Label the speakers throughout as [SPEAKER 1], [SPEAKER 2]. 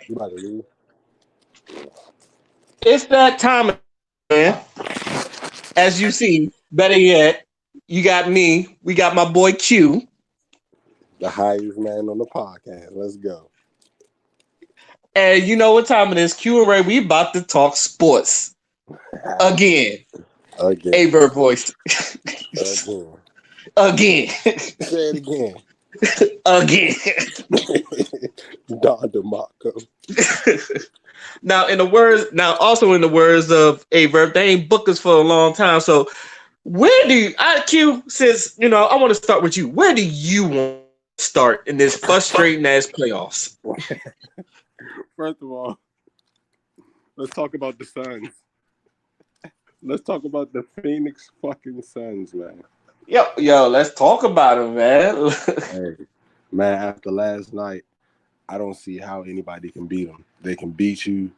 [SPEAKER 1] You about to leave?
[SPEAKER 2] It's that time, man. As you see, better yet, you got me. We got my boy Q.
[SPEAKER 1] The highest man on the podcast. Let's go.
[SPEAKER 2] And you know what time it is. Q and Ray, we about to talk sports. Again.
[SPEAKER 1] Again.
[SPEAKER 2] A-Bird voice.
[SPEAKER 1] Again.
[SPEAKER 2] Again.
[SPEAKER 1] Say it again.
[SPEAKER 2] Again.
[SPEAKER 1] Don DeMarco.
[SPEAKER 2] Also in the words of A-Verb, they ain't booked us for a long time. So where do you, Q, since, I want to start with you. Where do you want to start in this frustrating ass playoffs?
[SPEAKER 1] First of all, let's talk about the Suns. Let's talk about the Phoenix fucking Suns, man.
[SPEAKER 2] Yo, let's talk about it, man.
[SPEAKER 1] Hey, man, after last night, I don't see how anybody can beat them. They can beat you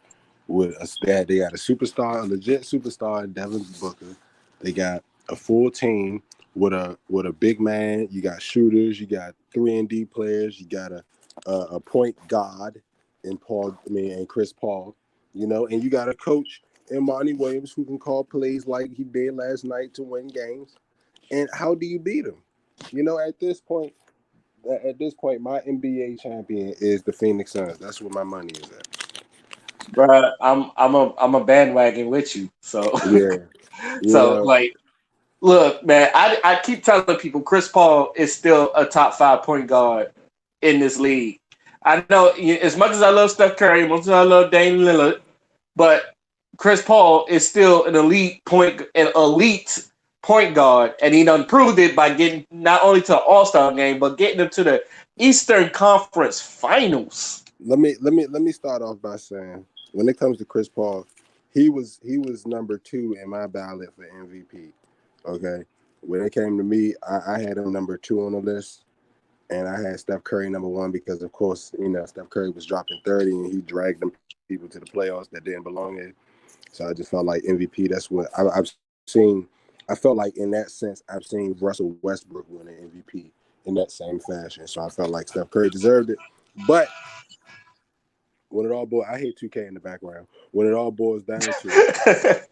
[SPEAKER 1] with a stat. They got a superstar, a legit superstar in Devin Booker. They got a full team with a big man. You got shooters. You got 3-and-D players. You got a point guard in and Chris Paul. And you got a coach in Monty Williams who can call plays like he did last night to win games. And how do you beat him? At this point, my NBA champion is the Phoenix Suns. That's where my money is at.
[SPEAKER 2] Bruh, I'm a bandwagon with you. So
[SPEAKER 1] Yeah, you
[SPEAKER 2] so
[SPEAKER 1] know,
[SPEAKER 2] like look, man, I keep telling people Chris Paul is still a top 5 point guard in this league. I know as much as I love Steph Curry, as much as I love Dame Lillard, but Chris Paul is still an elite point guard, and he done proved it by getting not only to the All Star game, but getting them to the Eastern Conference Finals.
[SPEAKER 1] let me start off by saying when it comes to Chris Paul, he was number two in my ballot for MVP. Okay, when it came to me, I had him number two on the list, and I had Steph Curry number one because, of course, Steph Curry was dropping 30 and he dragged them people to the playoffs that didn't belong in. So I just felt like MVP. That's what I've seen. I felt like in that sense, I've seen Russell Westbrook win an MVP in that same fashion. So I felt like Steph Curry deserved it. But I hate 2K in the background. When it all boils down to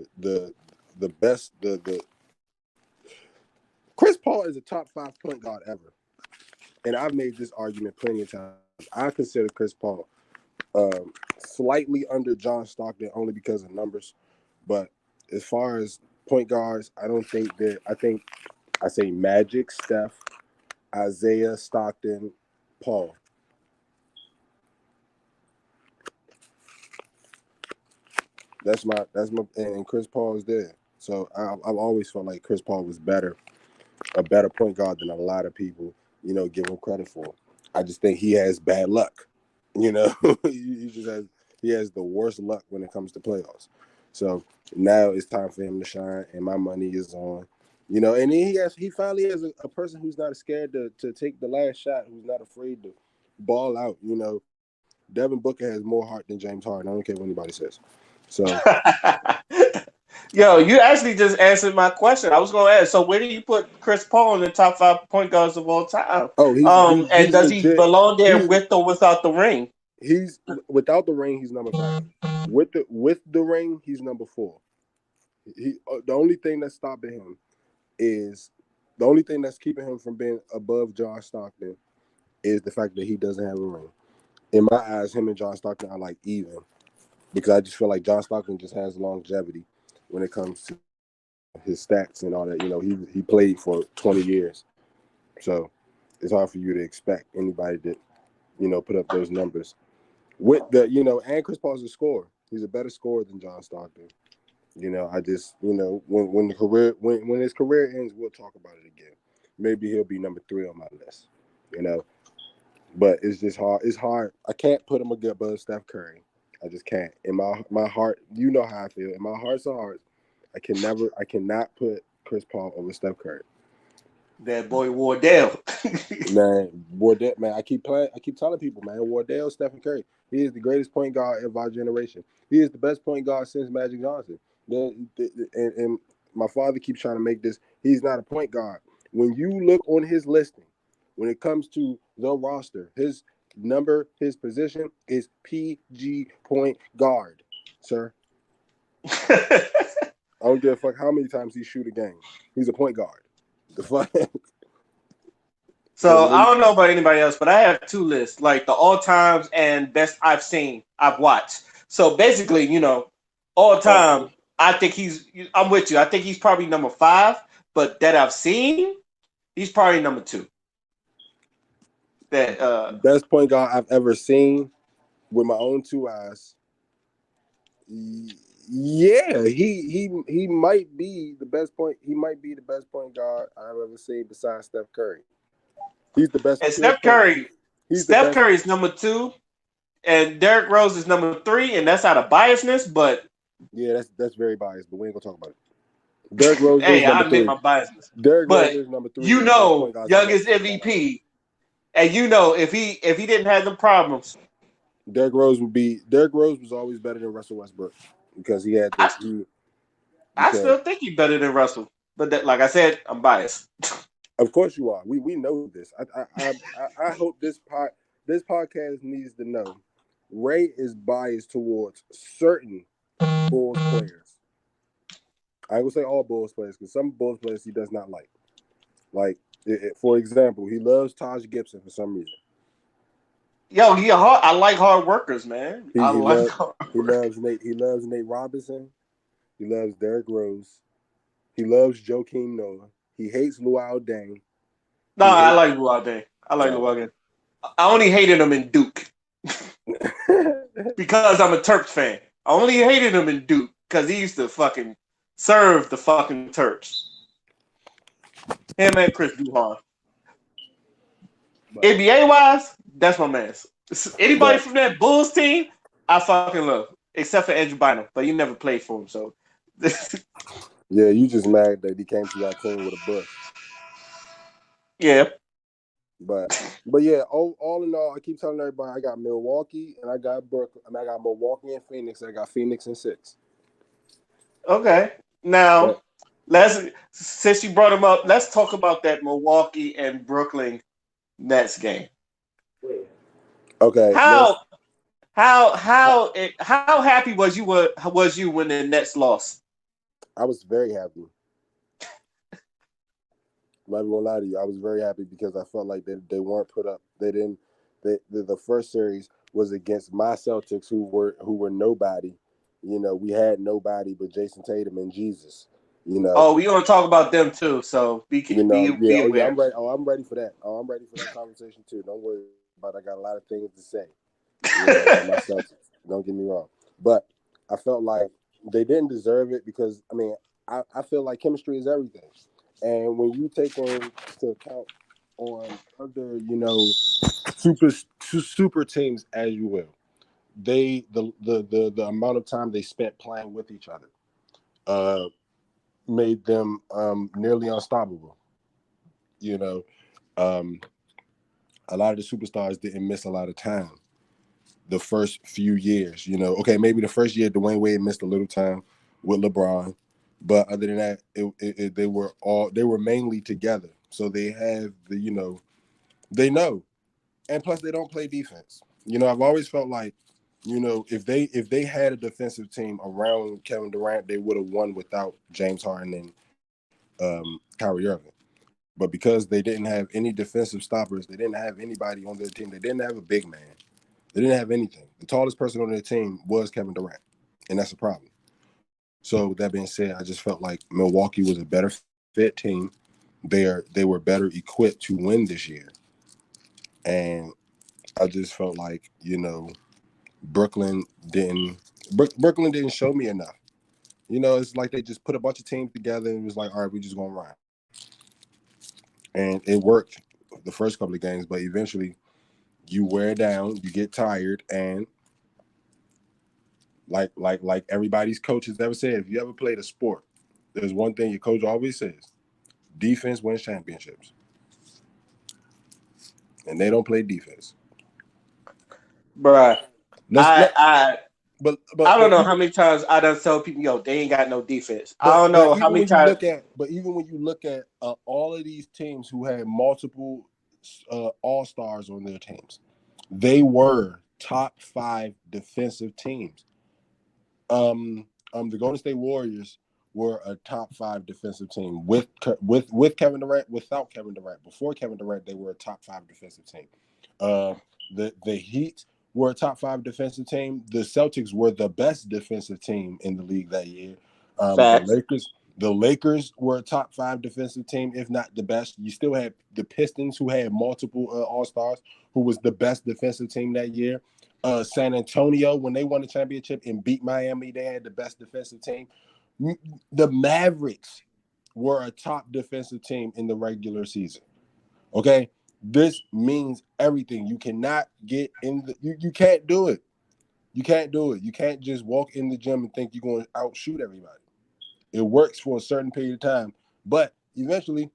[SPEAKER 1] it, the best Chris Paul is a top 5 point guard ever, and I've made this argument plenty of times. I consider Chris Paul um, slightly under John Stockton only because of numbers, but as far as point guards, I don't think that. I say Magic, Steph, Isaiah, Stockton, Paul. And Chris Paul is there. So I've always felt like Chris Paul was a better point guard than a lot of people, give him credit for. I just think he has bad luck. You know, he has the worst luck when it comes to playoffs. So now it's time for him to shine, and my money is on. And he finally has a person who's not scared to take the last shot, who's not afraid to ball out. Devin Booker has more heart than James Harden. I don't care what anybody says. So
[SPEAKER 2] Yo, you actually just answered my question. I was going to ask. So, where do you put Chris Paul in the top 5 point guards of all time? And
[SPEAKER 1] he's
[SPEAKER 2] does he
[SPEAKER 1] legit.
[SPEAKER 2] belong there
[SPEAKER 1] He's
[SPEAKER 2] with or without the ring?
[SPEAKER 1] he's without the ring, he's number five. With the ring, he's number four. The only thing that's stopping him is the only thing that's keeping him from being above John Stockton is the fact that he doesn't have a ring. In my eyes, him and John Stockton are like even because I just feel like John Stockton just has longevity when it comes to his stats and all that. He played for 20 years, so it's hard for you to expect anybody to put up those numbers. With and Chris Paul's a scorer. He's a better scorer than John Stockton. I just when his career ends, we'll talk about it again. Maybe he'll be number three on my list. You know, but it's just hard. It's hard. I can't put him above Steph Curry. I just can't. In my heart, you know how I feel. In my heart's of hearts, I cannot put Chris Paul over Steph Curry.
[SPEAKER 2] That boy Wardell.
[SPEAKER 1] Man, Wardell, man, I keep telling people, man, Wardell, Stephen Curry, he is the greatest point guard of our generation. He is the best point guard since Magic Johnson. And my father keeps trying to make this. He's not a point guard. When you look on his listing, when it comes to the roster, his position is PG point guard, sir. I don't give a fuck how many times he shoot a game. He's a point guard. The fuck.
[SPEAKER 2] So I don't know about anybody else, but I have two lists, like the all times and best I've watched. So basically, all time, I think I'm with you. I think he's probably number 5, but that I've seen, he's probably number 2. That
[SPEAKER 1] best point guard I've ever seen with my own 2 eyes. Yeah, he might be the best point. He might be the best point guard I've ever seen besides Steph Curry. He's the best.
[SPEAKER 2] And Steph Curry is number 2, and Derrick Rose is number 3, and that's out of biasness. But
[SPEAKER 1] yeah, that's very biased. But we ain't gonna talk about it. Derrick Rose
[SPEAKER 2] hey,
[SPEAKER 1] is number
[SPEAKER 2] I admit
[SPEAKER 1] 3.
[SPEAKER 2] my biasness.
[SPEAKER 1] Derrick Rose is number 3.
[SPEAKER 2] Youngest MVP, and if he didn't have the problems,
[SPEAKER 1] Derrick Rose was always better than Russell Westbrook because he had this.
[SPEAKER 2] I still think he's better than Russell, but like I said, I'm biased.
[SPEAKER 1] Of course you are. We know this. I hope this podcast needs to know Ray is biased towards certain Bulls players. I will say all Bulls players because some Bulls players he does not like. Like for example, he loves Taj Gibson for some reason.
[SPEAKER 2] Yo, I like hard workers, man.
[SPEAKER 1] He loves Nate Robinson. He loves Derrick Rose. He loves Joakim Noah. He hates Luol Deng.
[SPEAKER 2] No, I like Luol Deng. Luol Deng. I only hated him in Duke because I'm a Terps fan. I only hated him in Duke because he used to fucking serve the fucking Terps. Him and Chris Duhon. NBA wise, that's my man. Anybody from that Bulls team, I fucking love, except for Andrew Bynum, but he never played for him, so.
[SPEAKER 1] Yeah, you just mad that he came to that team with a bush.
[SPEAKER 2] Yeah.
[SPEAKER 1] But yeah, all in all, I keep telling everybody I got Milwaukee and I got Brooklyn, and I got Milwaukee and Phoenix. I got Phoenix in 6.
[SPEAKER 2] Okay. Now, since you brought them up, let's talk about that Milwaukee and Brooklyn Nets game.
[SPEAKER 1] Okay.
[SPEAKER 2] How happy was you when the Nets lost?
[SPEAKER 1] I was very happy. I'm not gonna lie to you. I was very happy because I felt like they weren't put up. They didn't. The first series was against my Celtics, who were nobody. We had nobody but Jason Tatum and Jesus.
[SPEAKER 2] Oh, we gonna talk about them too. So be aware.
[SPEAKER 1] I'm ready. Oh, I'm ready for that. Oh, I'm ready for that conversation too. Don't worry about it. I got a lot of things to say. My Celtics. Don't get me wrong, but I felt like they didn't deserve it because I feel like chemistry is everything. And when you take into account on other, super teams, as you will, the amount of time they spent playing with each other, made them nearly unstoppable. A lot of the superstars didn't miss a lot of time the first few years. Okay, maybe the first year Dwayne Wade missed a little time with LeBron. But other than that, they were mainly together. So they have they know, and plus they don't play defense. I've always felt like, if they had a defensive team around Kevin Durant, they would have won without James Harden and Kyrie Irving. But because they didn't have any defensive stoppers, they didn't have anybody on their team. They didn't have a big man. They didn't have anything. The tallest person on their team was Kevin Durant, and that's a problem. So that being said, I just felt like Milwaukee was a better fit team. They were better equipped to win this year. And I just felt like, Brooklyn didn't show me enough. It's like they just put a bunch of teams together and was like, all right, we're just going to run. And it worked the first couple of games, but eventually you wear down, you get tired, and like everybody's coach has ever said, if you ever played a sport, there's one thing your coach always says: defense wins championships. And they don't play defense.
[SPEAKER 2] Bruh. I don't know how many times I done tell people, yo, they ain't got no defense. I don't know how many times.
[SPEAKER 1] But even when you look at all of these teams who had multiple all-stars on their teams, They were top 5 defensive teams. The Golden State Warriors were a top 5 defensive team with Kevin Durant, without Kevin Durant. Before Kevin Durant, they were a top 5 defensive team. The Heat were a top 5 defensive team. The Celtics were the best defensive team in the league that year. The Lakers were a top 5 defensive team, if not the best. You still had the Pistons, who had multiple All-Stars, who was the best defensive team that year. San Antonio, when they won the championship and beat Miami, they had the best defensive team. The Mavericks were a top defensive team in the regular season. Okay? This means everything. You cannot get in the you can't do it. You can't do it. You can't just walk in the gym and think you're going to outshoot everybody. It works for a certain period of time, but eventually,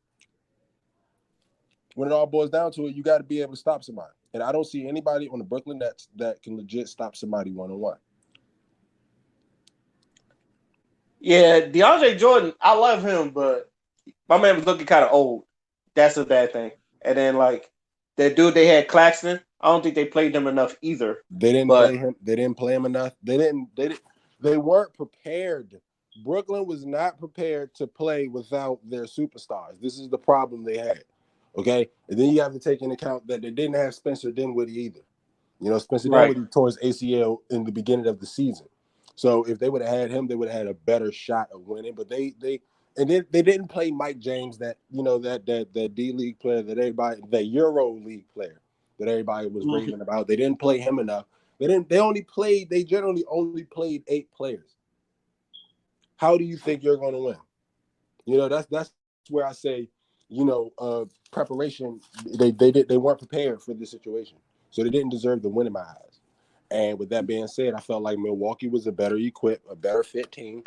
[SPEAKER 1] when it all boils down to it, you got to be able to stop somebody. And I don't see anybody on the Brooklyn Nets that can legit stop somebody one-on-one.
[SPEAKER 2] Yeah, DeAndre Jordan, I love him, but my man was looking kind of old. That's a bad thing. And then, like, that dude they had, Claxton, I don't think they played him enough either.
[SPEAKER 1] They didn't play him. They didn't play him enough. They weren't prepared. Brooklyn was not prepared to play without their superstars. This is the problem they had. Okay? And then you have to take into account that they didn't have Spencer Dinwiddie either. You know, Spencer Dinwiddie tore his ACL in the beginning of the season. So if they would have had him, they would have had a better shot of winning. But they didn't play Mike James, that D League player that everybody, that Euro League player that everybody was raving about. They didn't play him enough. They generally only played 8 players. How do you think you're going to win? You know, that's where I say, preparation. They weren't prepared for this situation, so they didn't deserve to win in my eyes. And with that being said, I felt like Milwaukee was a better equipped, a better fit team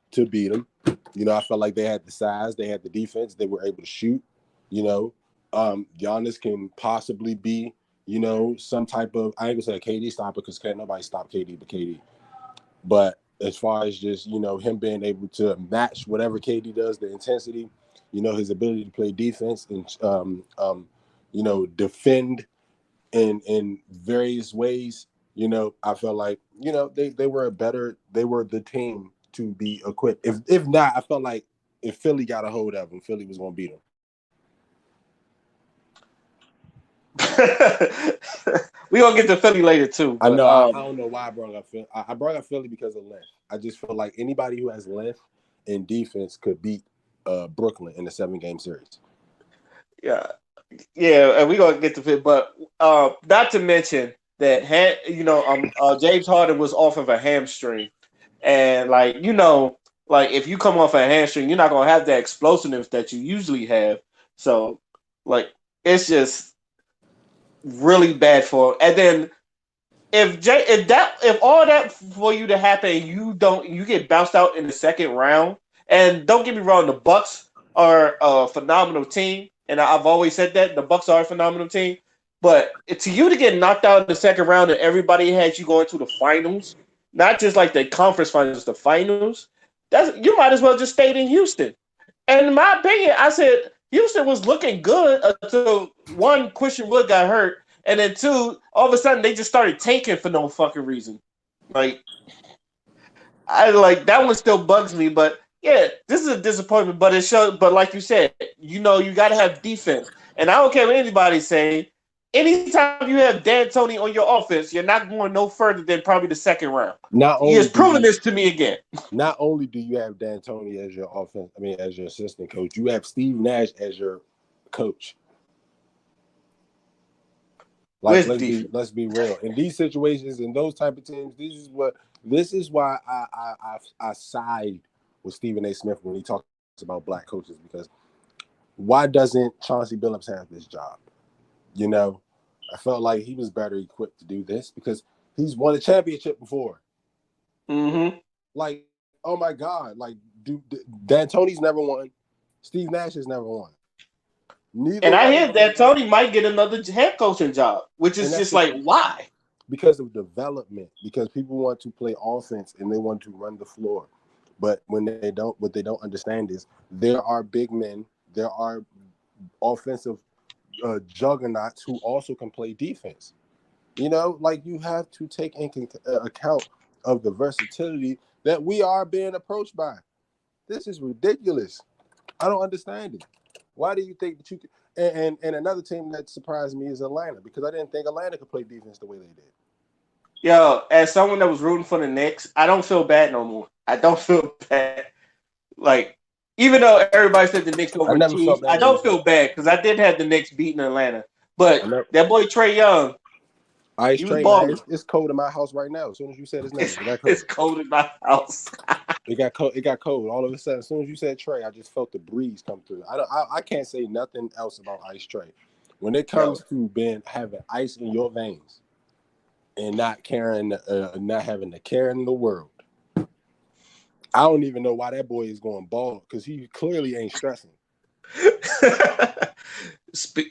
[SPEAKER 1] to beat them. You know, I felt like they had the size, they had the defense, they were able to shoot. You know, Giannis can possibly be, some type of, I ain't gonna say a KD stopper because can't nobody stop KD but KD. But as far as just, him being able to match whatever KD does, the intensity, his ability to play defense and, defend in various ways, I felt like, they were the team to be equipped. If not, I felt like if Philly got a hold of them, Philly was going to beat them.
[SPEAKER 2] We gonna get to Philly later too.
[SPEAKER 1] But, I know. I don't know why I brought up Philly. I brought up Philly because of length. I just feel like anybody who has length in defense could beat Brooklyn in a 7-game series.
[SPEAKER 2] Yeah, and we gonna get to Philly, but not to mention that James Harden was off of a hamstring, and like if you come off a hamstring, you're not gonna have that explosiveness that you usually have. So like it's just really bad for him. And then if all that for you to happen, you get bounced out in the second round. And don't get me wrong, the Bucks are a phenomenal team, and I've always said that the Bucks are a phenomenal team. But to you to get knocked out in the second round, and everybody had you going to the finals, not just like the conference finals, the finals. You might as well just stayed in Houston. And in my opinion, I said Houston was looking good until one, Christian Wood got hurt, and then two, all of a sudden they just started tanking for no fucking reason. Like, that one still bugs me, but yeah, this is a disappointment. But it shows. But like you said, you got to have defense, and I don't care what anybody's saying. Anytime you have D'Antoni on your offense, you're not going no further than probably the second round. He has proven this to me again.
[SPEAKER 1] Not only do you have D'Antoni as your as your assistant coach, you have Steve Nash as your coach. Like, let's be real. In these situations, in those type of teams, this is why I side with Stephen A. Smith when he talks about black coaches, because why doesn't Chauncey Billups have this job? I felt like he was better equipped to do this because he's won a championship before.
[SPEAKER 2] Mm-hmm.
[SPEAKER 1] Like, oh my God, like D'Antoni's never won. Steve Nash has never won.
[SPEAKER 2] And I hear D'Antoni might get another head coaching job, which is just like, why?
[SPEAKER 1] Because of development. Because people want to play offense and they want to run the floor. But what they don't understand is there are big men, there are offensive juggernauts who also can play defense. You know, like you have to take into account of the versatility that we are being approached by. This is ridiculous. I don't understand it. Why do you think that you could? And another team that surprised me is Atlanta because I didn't think Atlanta could play defense the way they did.
[SPEAKER 2] Yo, as someone that was rooting for the Knicks, I don't feel bad no more. I don't feel bad. Like, even though everybody said the Knicks
[SPEAKER 1] I never
[SPEAKER 2] overachieved,
[SPEAKER 1] felt
[SPEAKER 2] I
[SPEAKER 1] bad
[SPEAKER 2] don't
[SPEAKER 1] either.
[SPEAKER 2] feel bad because I did have the Knicks beating Atlanta.
[SPEAKER 1] I
[SPEAKER 2] But
[SPEAKER 1] never,
[SPEAKER 2] that boy Trey Young,
[SPEAKER 1] Ice
[SPEAKER 2] he was
[SPEAKER 1] Train, man,
[SPEAKER 2] balling.
[SPEAKER 1] it's cold in my house right now. As soon as you said his name, it got
[SPEAKER 2] It's
[SPEAKER 1] cold.
[SPEAKER 2] cold in my house.
[SPEAKER 1] It got cold. It got cold. All of a sudden, as soon as you said Trey, I just felt the breeze come through. I can't say nothing else about Ice Trey. When it
[SPEAKER 2] Yo,
[SPEAKER 1] comes to being having ice in your veins and not caring, not having the care in the world, I don't even know why that boy is going bald because he clearly ain't stressing.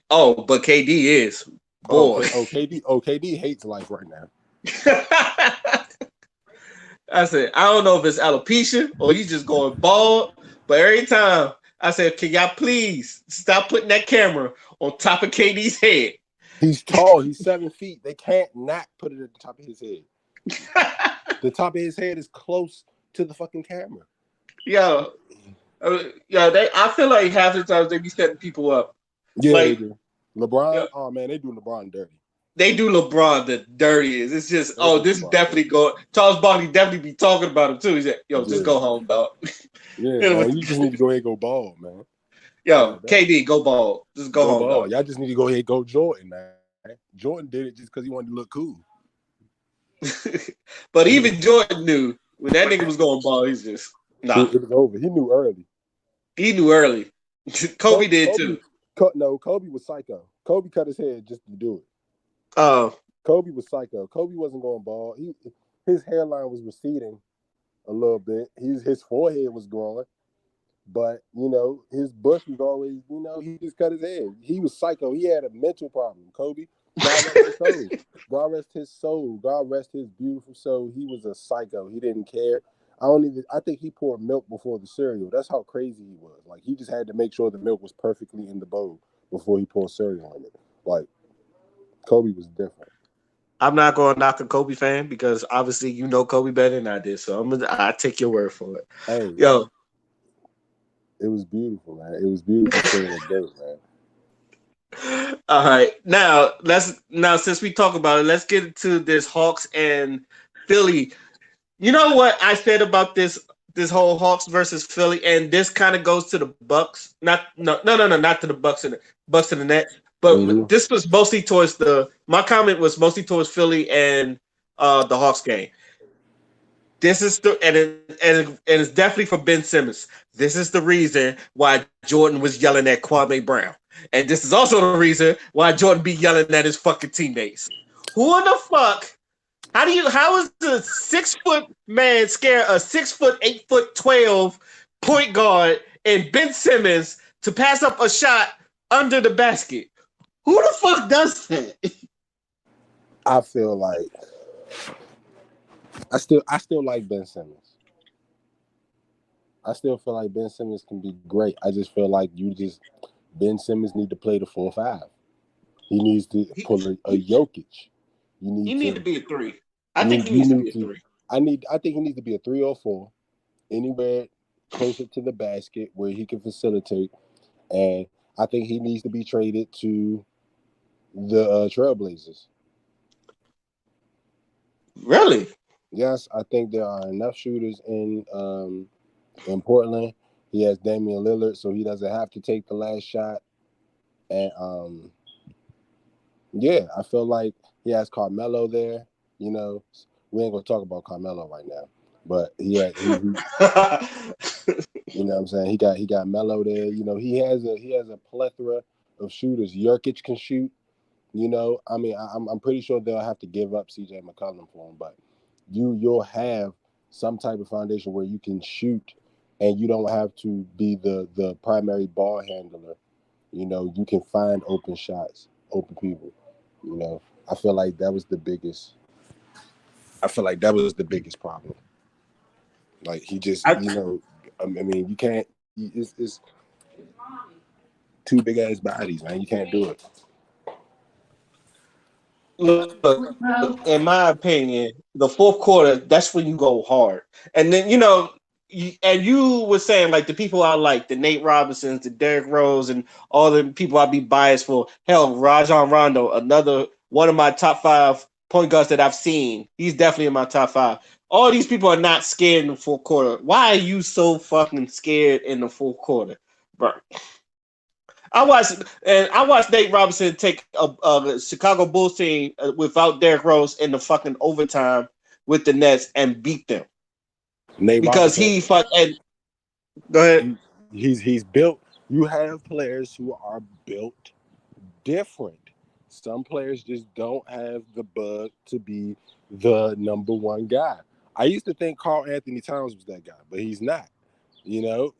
[SPEAKER 2] but KD is boy.
[SPEAKER 1] KD hates life right now.
[SPEAKER 2] I said, I don't know if it's alopecia or he's just going bald, but every time I said, can y'all please stop putting that camera on top of KD's head?
[SPEAKER 1] He's tall. He's 7 feet. They can't not put it at the top of his head. The top of his head is close to the fucking camera.
[SPEAKER 2] Yo, I feel like half the times they be setting people up.
[SPEAKER 1] Yeah,
[SPEAKER 2] like,
[SPEAKER 1] they do. LeBron,
[SPEAKER 2] yeah,
[SPEAKER 1] oh man, they do LeBron dirty.
[SPEAKER 2] They do LeBron the dirtiest. It's just, this is
[SPEAKER 1] LeBron
[SPEAKER 2] definitely
[SPEAKER 1] dirty.
[SPEAKER 2] going. Charles Barkley definitely be talking about him too. He said, yo, just go home, dog.
[SPEAKER 1] Yeah, man, you just need to go ahead and go bald, man.
[SPEAKER 2] Yo, KD, go bald. Just go home,
[SPEAKER 1] bald.
[SPEAKER 2] dog.
[SPEAKER 1] Y'all just need to go ahead and go Jordan, man. Jordan did it just because he wanted to look cool.
[SPEAKER 2] But even Jordan knew when that nigga was going bald, he's just, nah.
[SPEAKER 1] It was over. He knew early.
[SPEAKER 2] He knew early. Kobe did too.
[SPEAKER 1] Kobe was psycho. Kobe cut his head just to do it. Kobe was psycho. Kobe wasn't going bald. His hairline was receding a little bit. His forehead was growing, but you know his bush was always. You know he just cut his head. He was psycho. He had a mental problem. Kobe. God rest his soul. God rest his soul. God rest his beautiful soul. He was a psycho. He didn't care. I think he poured milk before the cereal. That's how crazy he was. Like he just had to make sure the milk was perfectly in the bowl before he poured cereal in it. Like Kobe was different.
[SPEAKER 2] I'm not going to knock a Kobe fan because obviously you know Kobe better than I did. So I take your word for it.
[SPEAKER 1] Hey,
[SPEAKER 2] yo,
[SPEAKER 1] it was beautiful, man. It was beautiful seeing the dirt, man.
[SPEAKER 2] All right, now since we talk about it, let's get into this Hawks and Philly. You know what I said about this whole Hawks versus Philly, and this kind of goes to the Bucks. Not to the Bucks and the Nets, but this was mostly towards my comment was mostly towards Philly and the Hawks game. This is and it's definitely for Ben Simmons. This is the reason why Jordan was yelling at Kwame Brown. And this is also the reason why Jordan be yelling at his fucking teammates. Who in the fuck? How is the 6 foot man scare a 6 foot, 8 foot 12 point guard and Ben Simmons to pass up a shot under the basket? Who the fuck does that?
[SPEAKER 1] I feel like I still like Ben Simmons. I still feel like Ben Simmons can be great. I just feel like Ben Simmons need to play the 4-5. He needs to pull a Jokic.
[SPEAKER 2] He need to be a 3. I think he needs to be a 3.
[SPEAKER 1] I think he needs to be a 3 or 4, anywhere closer to the basket where he can facilitate. And I think he needs to be traded to the Trailblazers.
[SPEAKER 2] Really?
[SPEAKER 1] Yes, I think there are enough shooters in Portland. He has Damian Lillard, so he doesn't have to take the last shot. And I feel like he has Carmelo there. You know, we ain't gonna talk about Carmelo right now, but he you know what I'm saying? He got Melo there. You know, he has a plethora of shooters. Jokic can shoot. You know, I mean, I'm pretty sure they'll have to give up CJ McCollum for him, but you'll have some type of foundation where you can shoot and you don't have to be the primary ball handler. You know, you can find open shots, open people. You know, I feel like that was the biggest problem. Like he just, I mean, you can't. It's two big ass bodies, man. You can't do it.
[SPEAKER 2] Look, in my opinion, the fourth quarter, that's when you go hard. And then, you were saying like the people I like, the Nate Robinsons, the Derrick Rose, and all the people I'd be biased for. Hell, Rajon Rondo, another one of my top 5 point guards that I've seen. He's definitely in my top 5. All these people are not scared in the fourth quarter. Why are you so fucking scared in the fourth quarter, bro? I watched Nate Robinson take a Chicago Bulls team without Derrick Rose in the fucking overtime with the Nets and beat them
[SPEAKER 1] Nate
[SPEAKER 2] because
[SPEAKER 1] Robinson,
[SPEAKER 2] he fuck and go ahead.
[SPEAKER 1] he's built. You have players who are built different. Some players just don't have the bug to be the number one guy. I used to think Carl Anthony Towns was that guy, but he's not. You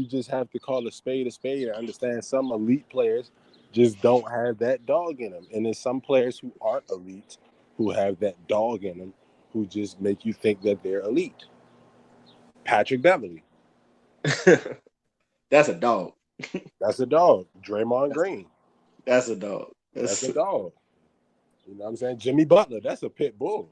[SPEAKER 1] just have to call a spade and understand some elite players just don't have that dog in them. And there's some players who aren't elite who have that dog in them who just make you think that they're elite. Patrick Beverly.
[SPEAKER 2] That's a dog.
[SPEAKER 1] That's a dog. Draymond Green.
[SPEAKER 2] That's a dog.
[SPEAKER 1] That's a dog. You know what I'm saying? Jimmy Butler. That's a pit bull.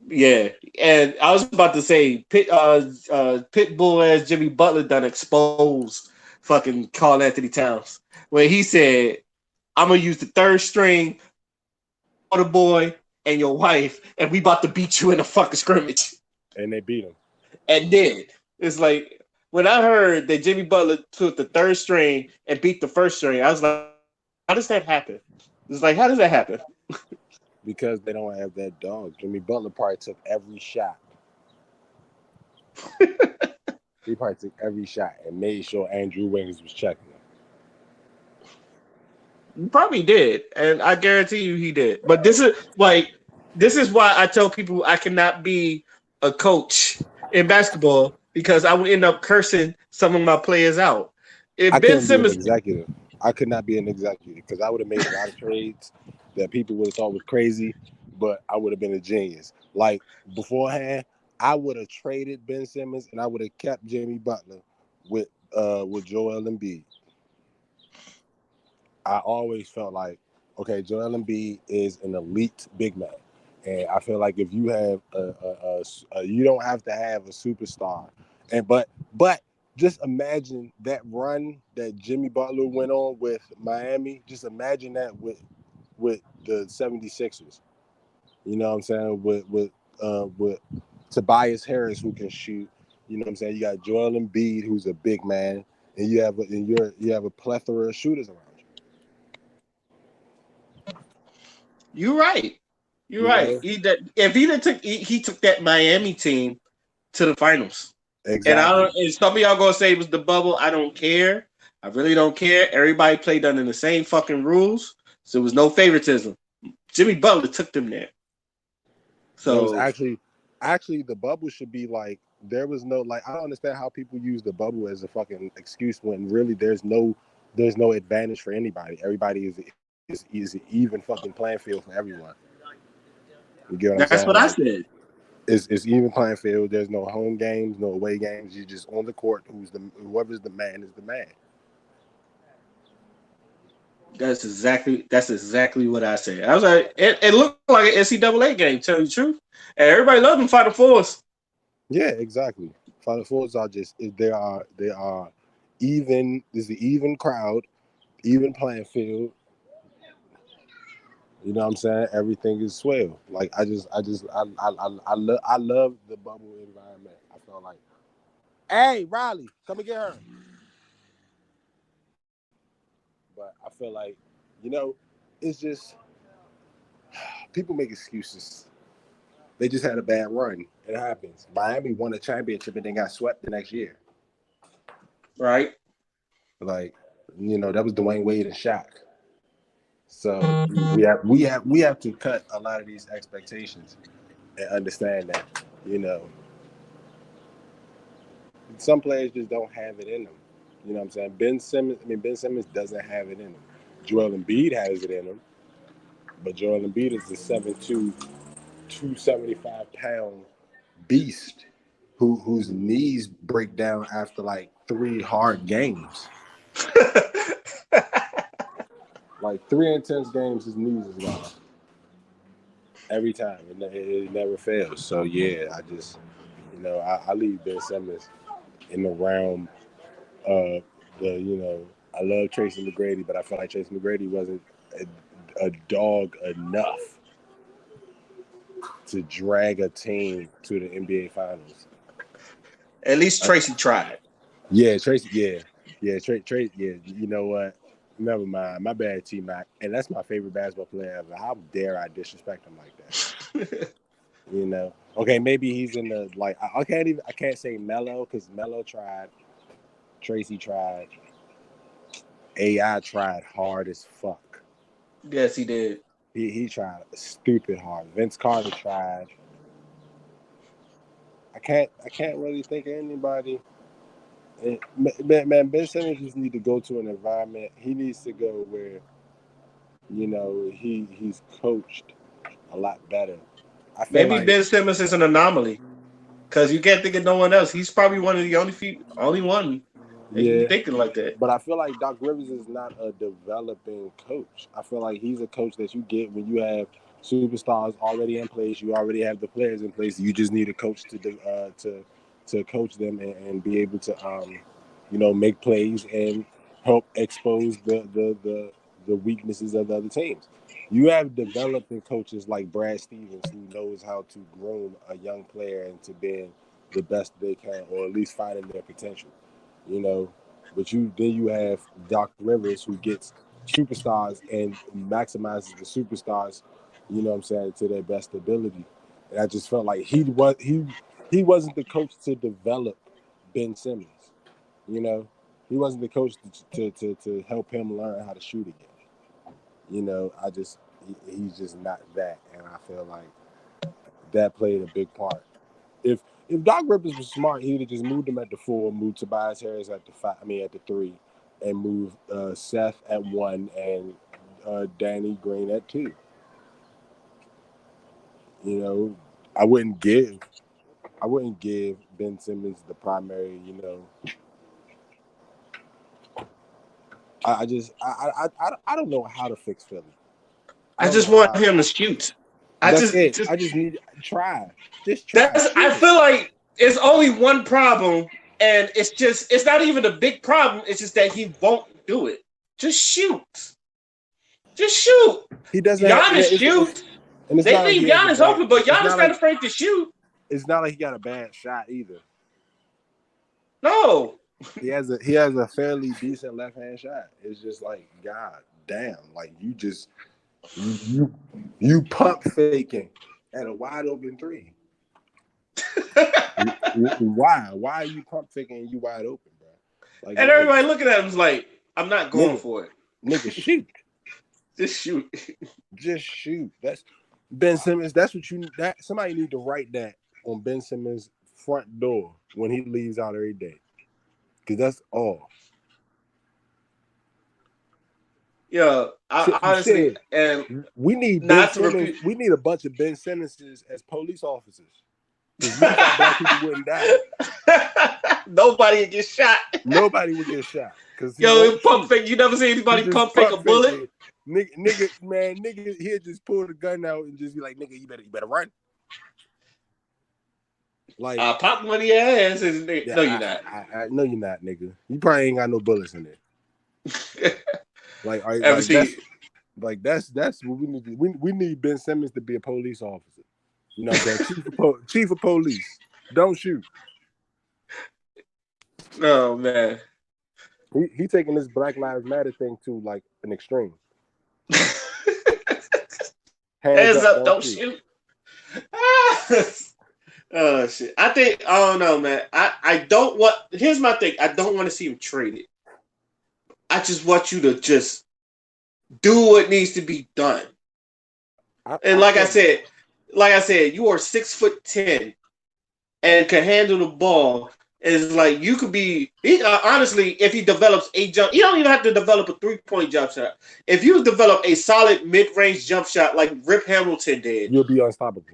[SPEAKER 2] Yeah, and I was about to say Pitbull as Jimmy Butler done exposed fucking Carl Anthony Towns where he said, "I'm gonna use the third string, the boy, and your wife, and we about to beat you in a fucking scrimmage."
[SPEAKER 1] And they beat him.
[SPEAKER 2] And did. It's like when I heard that Jimmy Butler took the third string and beat the first string, I was like, "How does that happen?" It's like, how does that happen?
[SPEAKER 1] Because they don't have that dog. Jimmy Butler probably took every shot. He probably took every shot and made sure Andrew Wiggins was checking him.
[SPEAKER 2] Probably did, and I guarantee you he did. But this is why I tell people I cannot be a coach in basketball because I would end up cursing some of my players out. If
[SPEAKER 1] I
[SPEAKER 2] Ben
[SPEAKER 1] couldn't be an
[SPEAKER 2] Simmons,
[SPEAKER 1] executive. I could not be an executive because I would have made a lot of trades that people would have thought was crazy, but I would have been a genius. Like beforehand, I would have traded Ben Simmons and I would have kept Jimmy Butler with Joel Embiid. I always felt like, okay, Joel Embiid is an elite big man, and I feel like if you have you don't have to have a superstar, but just imagine that run that Jimmy Butler went on with Miami. Just imagine that with the 76ers. You know what I'm saying? With Tobias Harris who can shoot. You know what I'm saying? You got Joel Embiid who's a big man, and you have a plethora of shooters around you.
[SPEAKER 2] you're right. You're right.
[SPEAKER 1] Know?
[SPEAKER 2] He took that Miami team to the finals.
[SPEAKER 1] Exactly.
[SPEAKER 2] And some of y'all gonna say it was the bubble. I don't care. I really don't care. Everybody played under the same fucking rules, so there was no favoritism. Jimmy Butler took them there. So
[SPEAKER 1] There was actually the bubble should be like there was no like I don't understand how people use the bubble as a fucking excuse when really there's no advantage for anybody. Everybody is an even fucking playing field for everyone. You get what I'm
[SPEAKER 2] that's
[SPEAKER 1] saying?
[SPEAKER 2] what I said.
[SPEAKER 1] It's even playing field. There's no home games, no away games. You're just on the court. Whoever's the man is the man.
[SPEAKER 2] That's exactly what I said. I was like, it looked like an NCAA game. Tell you the truth, and everybody loved them Final Fours.
[SPEAKER 1] Yeah, exactly. Final Fours are just they are even. There's the even crowd, even playing field. You know what I'm saying? Everything is swell. Like I love the bubble environment. I feel like, hey Riley, come and get her. But I feel like, it's just people make excuses. They just had a bad run. It happens. Miami won a championship and then got swept the next year.
[SPEAKER 2] Right.
[SPEAKER 1] Like, that was Dwayne Wade and Shaq. So we have to cut a lot of these expectations and understand that, some players just don't have it in them. You know what I'm saying? Ben Simmons doesn't have it in him. Joel Embiid has it in him, but Joel Embiid is the 7'2", 275-pound beast whose knees break down after like 3 hard games. Like 3 intense games, his knees is gone. every time. It never fails. So yeah, I leave Ben Simmons in the realm of I love Tracy McGrady, but I feel like Tracy McGrady wasn't a dog enough to drag a team to the NBA Finals.
[SPEAKER 2] At least Tracy tried.
[SPEAKER 1] Yeah, Tracy. Yeah, Tracy. Yeah, you know what? Never mind. My bad, T-Mac. And that's my favorite basketball player ever. How dare I disrespect him like that? Okay, maybe he's in the I can't say Melo because Melo tried, Tracy tried, AI tried hard as fuck.
[SPEAKER 2] Yes, he did.
[SPEAKER 1] He tried stupid hard. Vince Carter tried. I can't really think of anybody. Man, Ben Simmons just need to go to an environment. He needs to go where, he's coached a lot better. I feel
[SPEAKER 2] Maybe Ben Simmons is an anomaly because you can't think of no one else. He's probably one of the only one. Yeah, thinking like that.
[SPEAKER 1] But I feel like Doc Rivers is not a developing coach. I feel like he's a coach that you get when you have superstars already in place. You already have the players in place. You just need a coach to coach them and be able to make plays and help expose the weaknesses of the other teams. You have developing coaches like Brad Stevens who knows how to groom a young player into being the best they can, or at least finding their potential. But you have Doc Rivers who gets superstars and maximizes the superstars, to their best ability. And I just felt like he wasn't the coach to develop Ben Simmons. He wasn't the coach to help him learn how to shoot again. He's just not that, and I feel like that played a big part. If Doc Rivers was smart, he'd have just moved him at the 4, moved Tobias Harris at the 5. At the 3, and moved Seth at 1 and Danny Green at 2. I wouldn't give Ben Simmons the primary. I don't know how to fix Philly.
[SPEAKER 2] I just want him to shoot.
[SPEAKER 1] I just need to try. Just try.
[SPEAKER 2] I feel like it's only one problem, and it's not even a big problem. It's just that he won't do it. Just shoot. Just shoot.
[SPEAKER 1] He doesn't.
[SPEAKER 2] Giannis shoot. They leave Giannis open, but Giannis not afraid to shoot.
[SPEAKER 1] It's not like he got a bad shot either.
[SPEAKER 2] No.
[SPEAKER 1] He has a fairly decent left hand shot. It's just like, God damn, like you pump faking at a wide open 3. Why are you pump faking and you wide open, bro?
[SPEAKER 2] And everybody looking at him is like, I'm not going for it.
[SPEAKER 1] Nigga, shoot.
[SPEAKER 2] Just shoot.
[SPEAKER 1] Just shoot. That's Ben Simmons. That's what somebody need to write that on Ben Simmons' front door when he leaves out every day. Because that's all.
[SPEAKER 2] Yeah, honestly, and
[SPEAKER 1] we need Ben Simmons. We need a bunch of Ben Simmonses as police officers. Because black people wouldn't die.
[SPEAKER 2] Nobody would get shot.
[SPEAKER 1] Nobody would get shot.
[SPEAKER 2] Pump fake. You never see anybody pump fake a bullet.
[SPEAKER 1] Nigga, he'll just pull the gun out and just be like, "Nigga, you better run." Like,
[SPEAKER 2] pop money your ass. No, you're not.
[SPEAKER 1] I know you're not, nigga. You probably ain't got no bullets in there. That's what we need. We need Ben Simmons to be a police officer. You know what I'm saying? Chief of police. Don't shoot.
[SPEAKER 2] Oh man.
[SPEAKER 1] He taking this Black Lives Matter thing to like an extreme.
[SPEAKER 2] Hands up, don't shoot. Oh shit! I don't know, man. I don't want. Here's my thing. I don't want to see him traded. I just want you to just do what needs to be done. Like I said, you are 6'10" and can handle the ball. It's like you could be. Honestly, if he develops a jump, you don't even have to develop a 3-point jump shot. If you develop a solid mid-range jump shot like Rip Hamilton did,
[SPEAKER 1] you'll be unstoppable.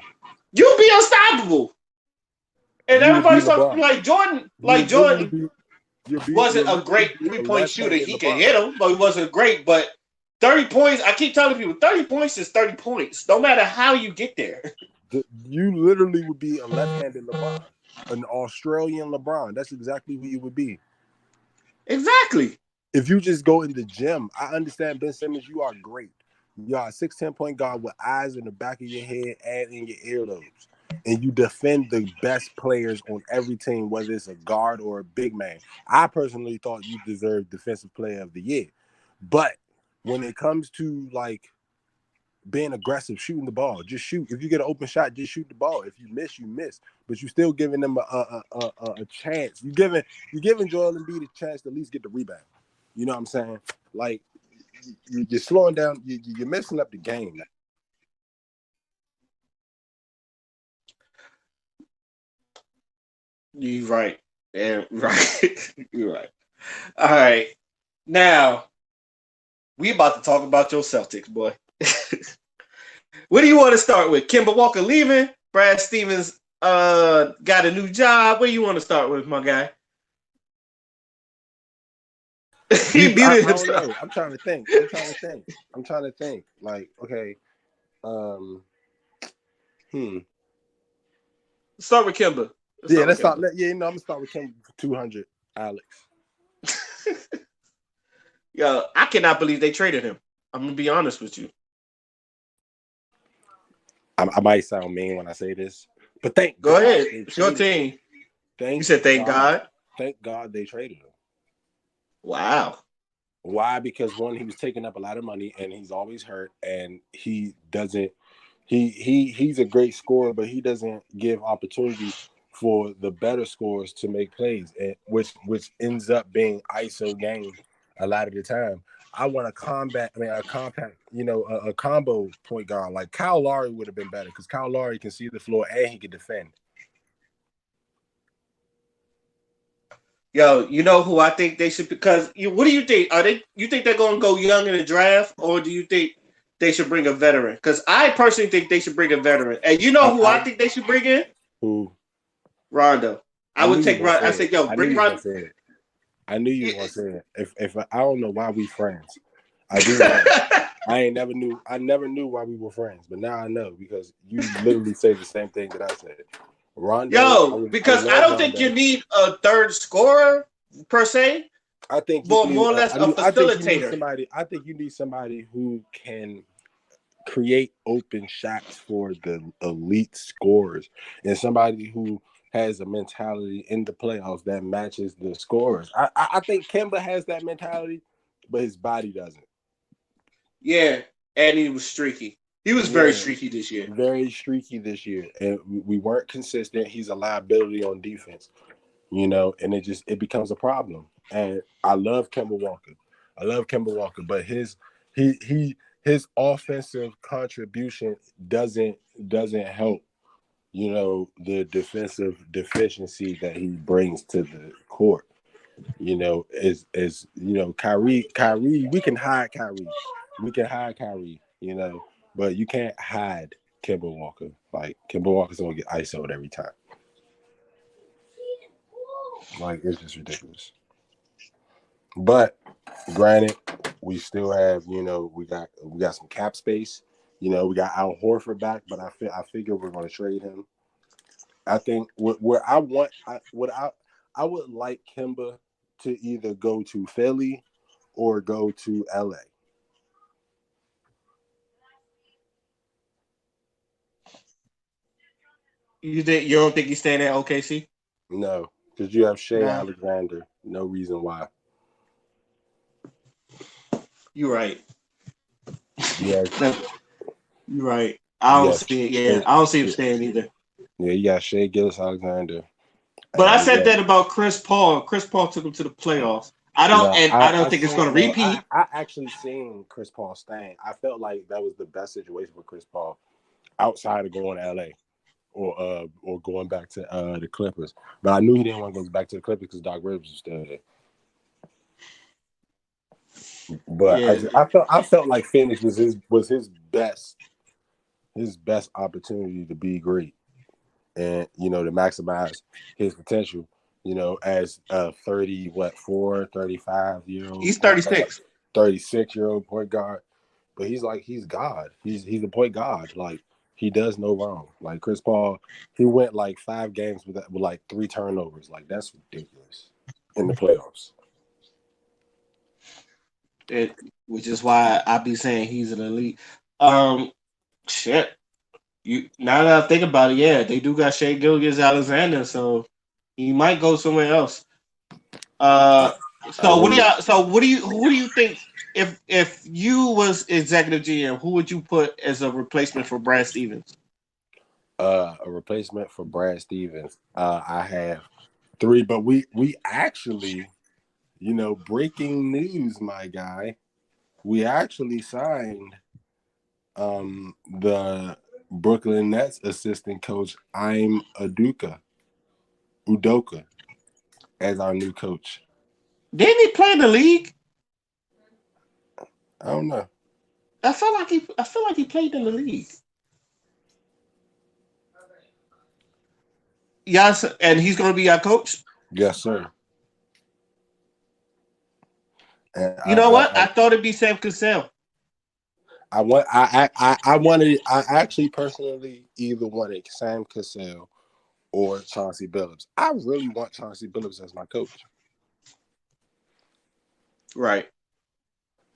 [SPEAKER 2] You'll be unstoppable. And everybody's talking like Jordan. Like Jordan wasn't a great 3-point shooter. He can hit them, but he wasn't great. But 30 points. I keep telling people 30 points is 30 points. No matter how you get there.
[SPEAKER 1] You literally would be a left-handed LeBron, an Australian LeBron. That's exactly who you would be.
[SPEAKER 2] Exactly.
[SPEAKER 1] If you just go in the gym, I understand, Ben Simmons, you are great. You are a 6'10" point guard with eyes in the back of your head and in your earlobes. And you defend the best players on every team, whether it's a guard or a big man. I personally thought you deserved Defensive Player of the Year. But when it comes to, like, being aggressive, shooting the ball, just shoot. If you get an open shot, just shoot the ball. If you miss, you miss. But you're still giving them a chance. You're giving Joel Embiid a chance to at least get the rebound. You know what I'm saying? Like, you're slowing down. You're messing up the game.
[SPEAKER 2] You're right. Yeah, right. You're right. All right. Now, we about to talk about your Celtics, boy. What do you want to start with? Kemba Walker leaving? Brad Stevens got a new job? What do you want to start with, my guy? He muted himself.
[SPEAKER 1] Know. I'm trying to think. Like, okay.
[SPEAKER 2] Start with Kemba.
[SPEAKER 1] Let's start. I'm gonna start with Kemba for 200, Alex.
[SPEAKER 2] Yo, I cannot believe they traded him. I'm gonna be honest with you.
[SPEAKER 1] I might sound mean when I say this, but
[SPEAKER 2] Go ahead. It's your team. You said thank God.
[SPEAKER 1] Thank God they traded him.
[SPEAKER 2] Wow.
[SPEAKER 1] Why? Because one, he was taking up a lot of money, and he's always hurt, and he doesn't. He's a great scorer, but he doesn't give opportunities for the better scorers to make plays, and which ends up being ISO games a lot of the time. I want a compact, a combo point guard. Like Kyle Lowry would have been better because Kyle Lowry can see the floor and he can defend.
[SPEAKER 2] Yo, you know who I think they should? Because what do you think? You think they're going to go young in the draft, or do you think they should bring a veteran? Because I personally think they should bring a veteran. And you know who I think they should bring in?
[SPEAKER 1] Who?
[SPEAKER 2] Rondo. I would take Rondo. I said, yo, bring Rondo.
[SPEAKER 1] I knew you were going to say it. If I don't know why we friends. I do. I never knew why we were friends, but now I know because you literally say the same thing that I said. Rondo,
[SPEAKER 2] I don't think you need a third scorer per se.
[SPEAKER 1] I think
[SPEAKER 2] more or less a facilitator.
[SPEAKER 1] I think you need somebody who can create open shots for the elite scorers and somebody who has a mentality in the playoffs that matches the scorers. I think Kemba has that mentality, but his body doesn't.
[SPEAKER 2] Yeah, and he was streaky. He was very streaky this year.
[SPEAKER 1] Very streaky this year, and we weren't consistent. He's a liability on defense, and it becomes a problem. And I love Kemba Walker. But his offensive contribution doesn't help, the defensive deficiency that he brings to the court. Kyrie, we can hide Kyrie. But you can't hide Kemba Walker. Like, Kemba Walker's going to get ISO'd every time. Like, it's just ridiculous. But, granted, we still have, we got some cap space. We got Al Horford back, but I figure we're going to trade him. I think I would like Kemba to either go to Philly or go to LA.
[SPEAKER 2] You don't think he's staying at OKC?
[SPEAKER 1] No, because you have Shai Alexander. No reason why.
[SPEAKER 2] You're right.
[SPEAKER 1] Yeah,
[SPEAKER 2] you're right. I don't see it. Yeah, I don't see him staying either.
[SPEAKER 1] Yeah, you got Shai Gilgeous-Alexander.
[SPEAKER 2] But I said that about Chris Paul. Chris Paul took him to the playoffs. I don't think it's going to repeat.
[SPEAKER 1] I actually seen Chris Paul staying. I felt like that was the best situation for Chris Paul outside of going to LA. Or going back to the Clippers, but I knew he didn't want to go back to the Clippers because Doc Rivers was still there. But yeah. I felt like Phoenix was his best opportunity to be great, and to maximize his potential. As a 35-year-old.
[SPEAKER 2] He's 36.
[SPEAKER 1] 36-year-old point guard. but he's God. He's a point God. Like he does no wrong. Like Chris Paul, he went like 5 games with like 3 turnovers. Like that's ridiculous in the playoffs.
[SPEAKER 2] Which is why I be saying he's an elite. Shit. You now that I think about it, yeah, they do got Shea Gilgeous-Alexander, so he might go somewhere else.
[SPEAKER 1] I, I
[SPEAKER 2] So
[SPEAKER 1] wouldn't.
[SPEAKER 2] who do you think if you was executive GM, who would you put as a replacement for Brad Stevens?
[SPEAKER 1] A replacement for Brad Stevens. I have 3, but we actually, breaking news, my guy. We actually signed the Brooklyn Nets assistant coach Ime Udoka as our new coach.
[SPEAKER 2] Didn't he play in the league?
[SPEAKER 1] I don't know.
[SPEAKER 2] I feel like he played in the league. Yes, and he's going to be our coach.
[SPEAKER 1] Yes, sir. And
[SPEAKER 2] You know what? I thought it'd be Sam Cassell.
[SPEAKER 1] I actually personally either wanted Sam Cassell or Chauncey Billups. I really want Chauncey Billups as my coach.
[SPEAKER 2] Right.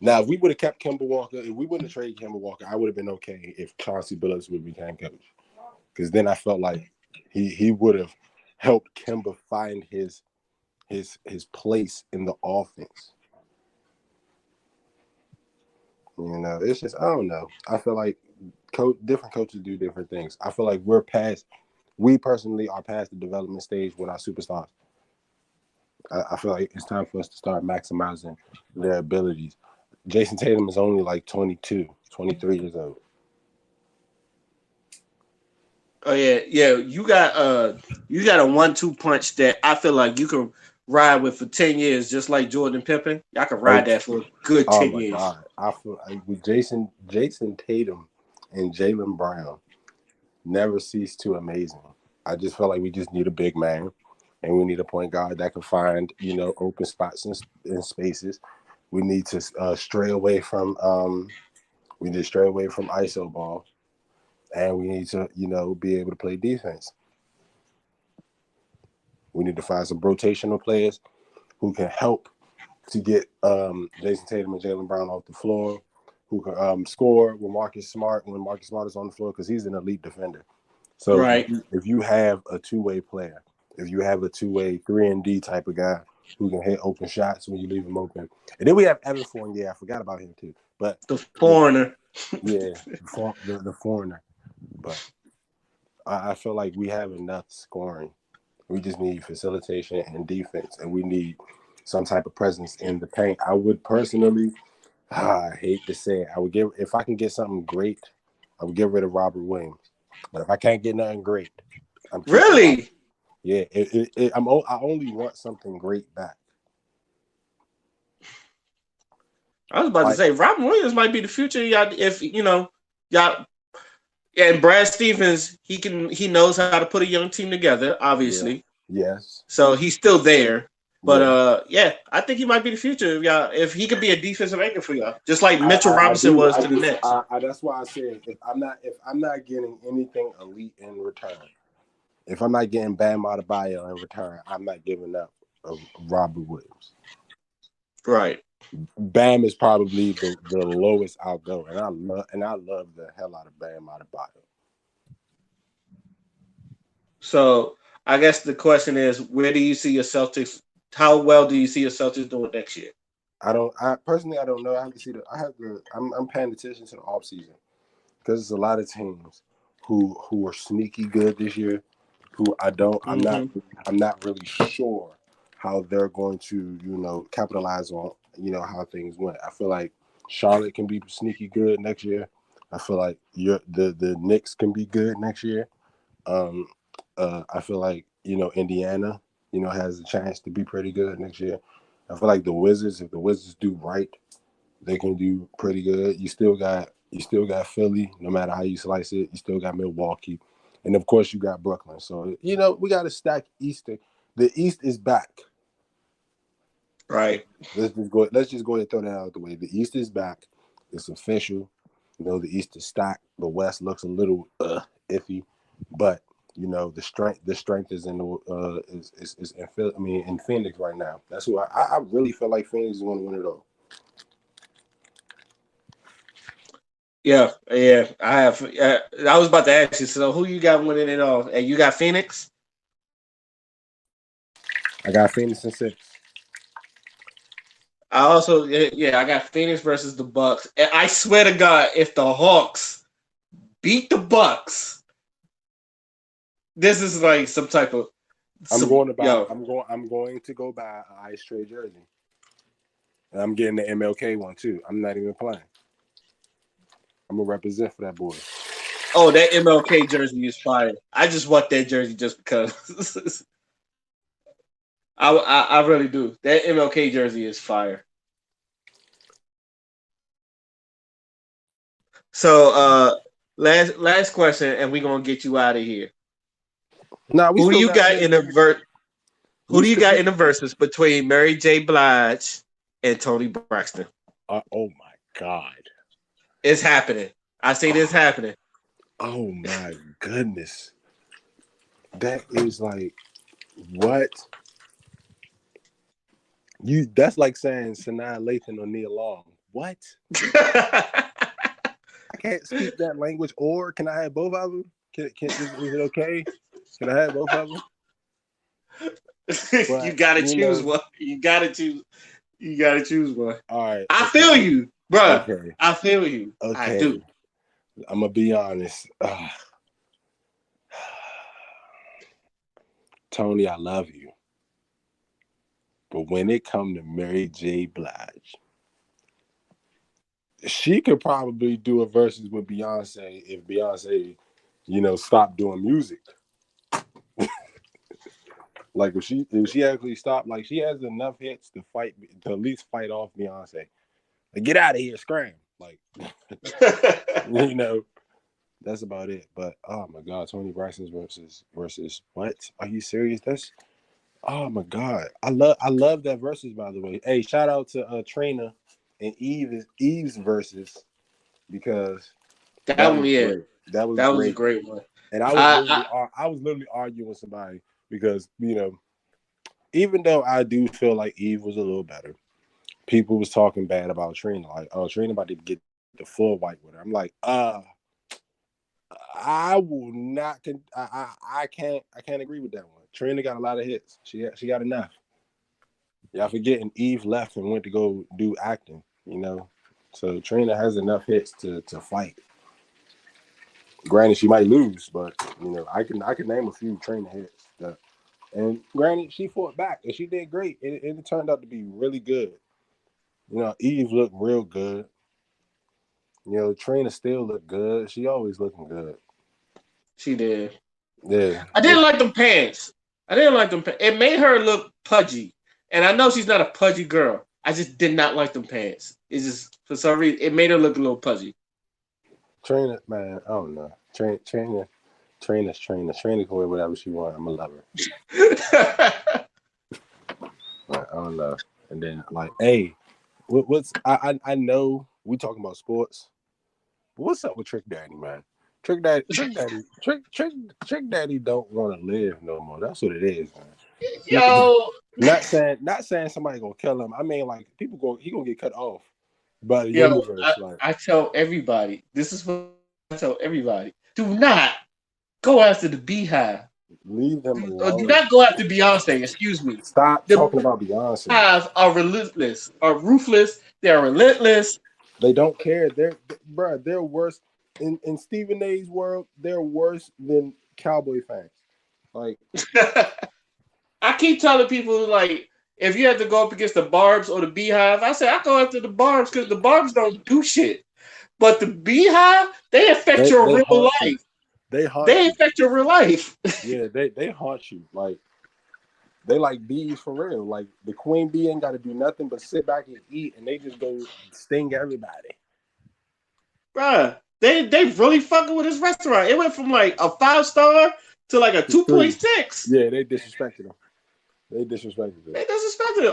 [SPEAKER 1] Now, if we would have kept Kemba Walker, if we wouldn't have traded Kemba Walker, I would have been okay if Chauncey Billups would become coach. Because then I felt like he would have helped Kemba find his place in the offense. It's just I don't know. I feel like different coaches do different things. I feel like we personally are past the development stage with our superstars. I feel like it's time for us to start maximizing their abilities. Jason Tatum is only like 22, 23 years old.
[SPEAKER 2] Oh yeah. You got a 1-2 punch that I feel like you can ride with for 10 years, just like Jordan Pippen. Y'all can ride that for a good 10
[SPEAKER 1] my
[SPEAKER 2] years.
[SPEAKER 1] God. I feel like with Jason Tatum and Jaylen Brown never cease to amaze me. I just feel like we just need a big man, and we need a point guard that can find open spots in spaces. We need to stray away from ISO ball, and we need to be able to play defense. We need to find some rotational players who can help to get Jason Tatum and Jaylen Brown off the floor, who can score when Marcus Smart is on the floor, because he's an elite defender. So
[SPEAKER 2] right.
[SPEAKER 1] if you have a two-way player, if you have a two-way 3-and-D type of guy who can hit open shots when you leave him open, and then we have Evan Fournier. I forgot about him too, but
[SPEAKER 2] the foreigner.
[SPEAKER 1] Yeah, the foreigner. But I feel like we have enough scoring. We just need facilitation and defense, and we need some type of presence in the paint. I would personally, I hate to say it, if I can get something great, I would get rid of Robert Williams. But if I can't get nothing great, I'm
[SPEAKER 2] really.
[SPEAKER 1] Yeah, I only want something great back.
[SPEAKER 2] I was about to say Robert Williams might be the future. Y'all, if y'all. And Brad Stevens, he knows how to put a young team together, obviously.
[SPEAKER 1] Yeah. Yes.
[SPEAKER 2] So he's still there. But I think he might be the future, y'all. If he could be a defensive anchor for y'all, just like Mitchell Robinson was to the Nets.
[SPEAKER 1] That's why I said if I'm not getting anything elite in return, if I'm not getting Bam Adebayo in return, I'm not giving up Robert Williams.
[SPEAKER 2] Right.
[SPEAKER 1] Bam is probably the lowest I'll go, and I love the hell out of Bam Adebayo.
[SPEAKER 2] So I guess the question is, where do you see your Celtics? How well do you see your Celtics doing next year?
[SPEAKER 1] I personally don't know. I'm paying attention to the offseason because there's a lot of teams who are sneaky good this year. I'm not really sure how they're going to capitalize on how things went. I feel like Charlotte can be sneaky good next year. I feel like the Knicks can be good next year. I feel like Indiana has a chance to be pretty good next year. I feel like the Wizards, if the Wizards do right, they can do pretty good. You still got Philly, no matter how you slice it. You still got Milwaukee, and of course you got Brooklyn. So we got to stack East. The East is back.
[SPEAKER 2] Right.
[SPEAKER 1] Let's just go ahead and throw that out of the way. The East is back. It's official. You know, the East is stacked. The West looks a little iffy, but you know the strength is in the is in in Phoenix right now. That's who I really feel like Phoenix is going to win it all.
[SPEAKER 2] Yeah. I have. I was about to ask you. So, who you got winning it all? And you got Phoenix.
[SPEAKER 1] I got Phoenix in 6.
[SPEAKER 2] I also, I got Phoenix versus the Bucks. And I swear to God, if the Hawks beat the Bucks, this is like some type of.
[SPEAKER 1] I'm going to go buy an Ice Tray jersey, and I'm getting the MLK one too. I'm not even playing. I'm gonna represent for that boy.
[SPEAKER 2] Oh, that MLK jersey is fire. I just want that jersey just because. I really do. That MLK jersey is fire. So last question, and we're gonna get you out of here. Who do you got in the verses between Mary J. Blige and Toni Braxton?
[SPEAKER 1] Oh my God.
[SPEAKER 2] It's happening. I see this happening.
[SPEAKER 1] Oh my goodness. That is like what? That's like saying Sanaa Lathan or Nia Long. What? I can't speak that language. Or can I have both of them? Is it okay? Can I have both of them?
[SPEAKER 2] But, you gotta choose one. You gotta choose one.
[SPEAKER 1] All right.
[SPEAKER 2] I feel you, bro. Okay. I feel you.
[SPEAKER 1] Okay.
[SPEAKER 2] I do.
[SPEAKER 1] I'm gonna be honest. Tony, I love you. But when it comes to Mary J. Blige, she could probably do a versus with Beyonce if Beyonce, stopped doing music. Like if she actually stopped, like she has enough hits to at least fight off Beyonce. Like, get out of here, scram. Like that's about it. But oh my God, Toni Braxton versus what? Are you serious? Oh my God. I love that versus, by the way. Hey, shout out to Trina and Eve's versus, because
[SPEAKER 2] that was
[SPEAKER 1] great.
[SPEAKER 2] That was a great one.
[SPEAKER 1] And I was literally arguing with somebody because, even though I do feel like Eve was a little better, people was talking bad about Trina. Like, oh, Trina about to get the full white with her. I'm like, I will not. I can't agree with that one. Trina got a lot of hits. She got enough. Y'all forgetting Eve left and went to go do acting. So Trina has enough hits to fight. Granted, she might lose, but I can name a few Trina hits. And granted, she fought back and she did great. It turned out to be really good. Eve looked real good. Trina still looked good. She always looking good.
[SPEAKER 2] She did.
[SPEAKER 1] Yeah.
[SPEAKER 2] I didn't like them pants. It made her look pudgy. And I know she's not a pudgy girl. I just did not like them pants. It's just, for some reason, it made her look a little pudgy.
[SPEAKER 1] Trina, man, I don't know. Trina's Trina can wear whatever she wants. I'm a lover. I don't know. And then, like, hey, I know we talking about sports, but what's up with Trick Daddy, man? Trick Daddy don't want to live no more. That's what it is, man.
[SPEAKER 2] Yo,
[SPEAKER 1] not saying somebody gonna kill him. I mean, like, he gonna get cut off by the universe.
[SPEAKER 2] I tell everybody, this is what I tell everybody: do not go after the Beehive.
[SPEAKER 1] Leave them alone.
[SPEAKER 2] Do not go after Beyonce. Excuse me.
[SPEAKER 1] Stop talking about Beyonce.
[SPEAKER 2] Beehive are relentless, are ruthless. They are relentless.
[SPEAKER 1] They don't care. They're worse. In Stephen A's world, they're worse than Cowboy fans. Like,
[SPEAKER 2] I keep telling people, like, if you have to go up against the Barbs or the Beehive, I say I go after the Barbs because the Barbs don't do shit. But the Beehive, they affect your real life. They affect your real life.
[SPEAKER 1] Yeah, they haunt you. Like, they like bees for real. Like, the queen bee ain't got to do nothing but sit back and eat, and they just go sting everybody.
[SPEAKER 2] Bruh, they really fucking with this restaurant. It went from like a 5-star to like a 2.6.
[SPEAKER 1] Yeah, they disrespected them.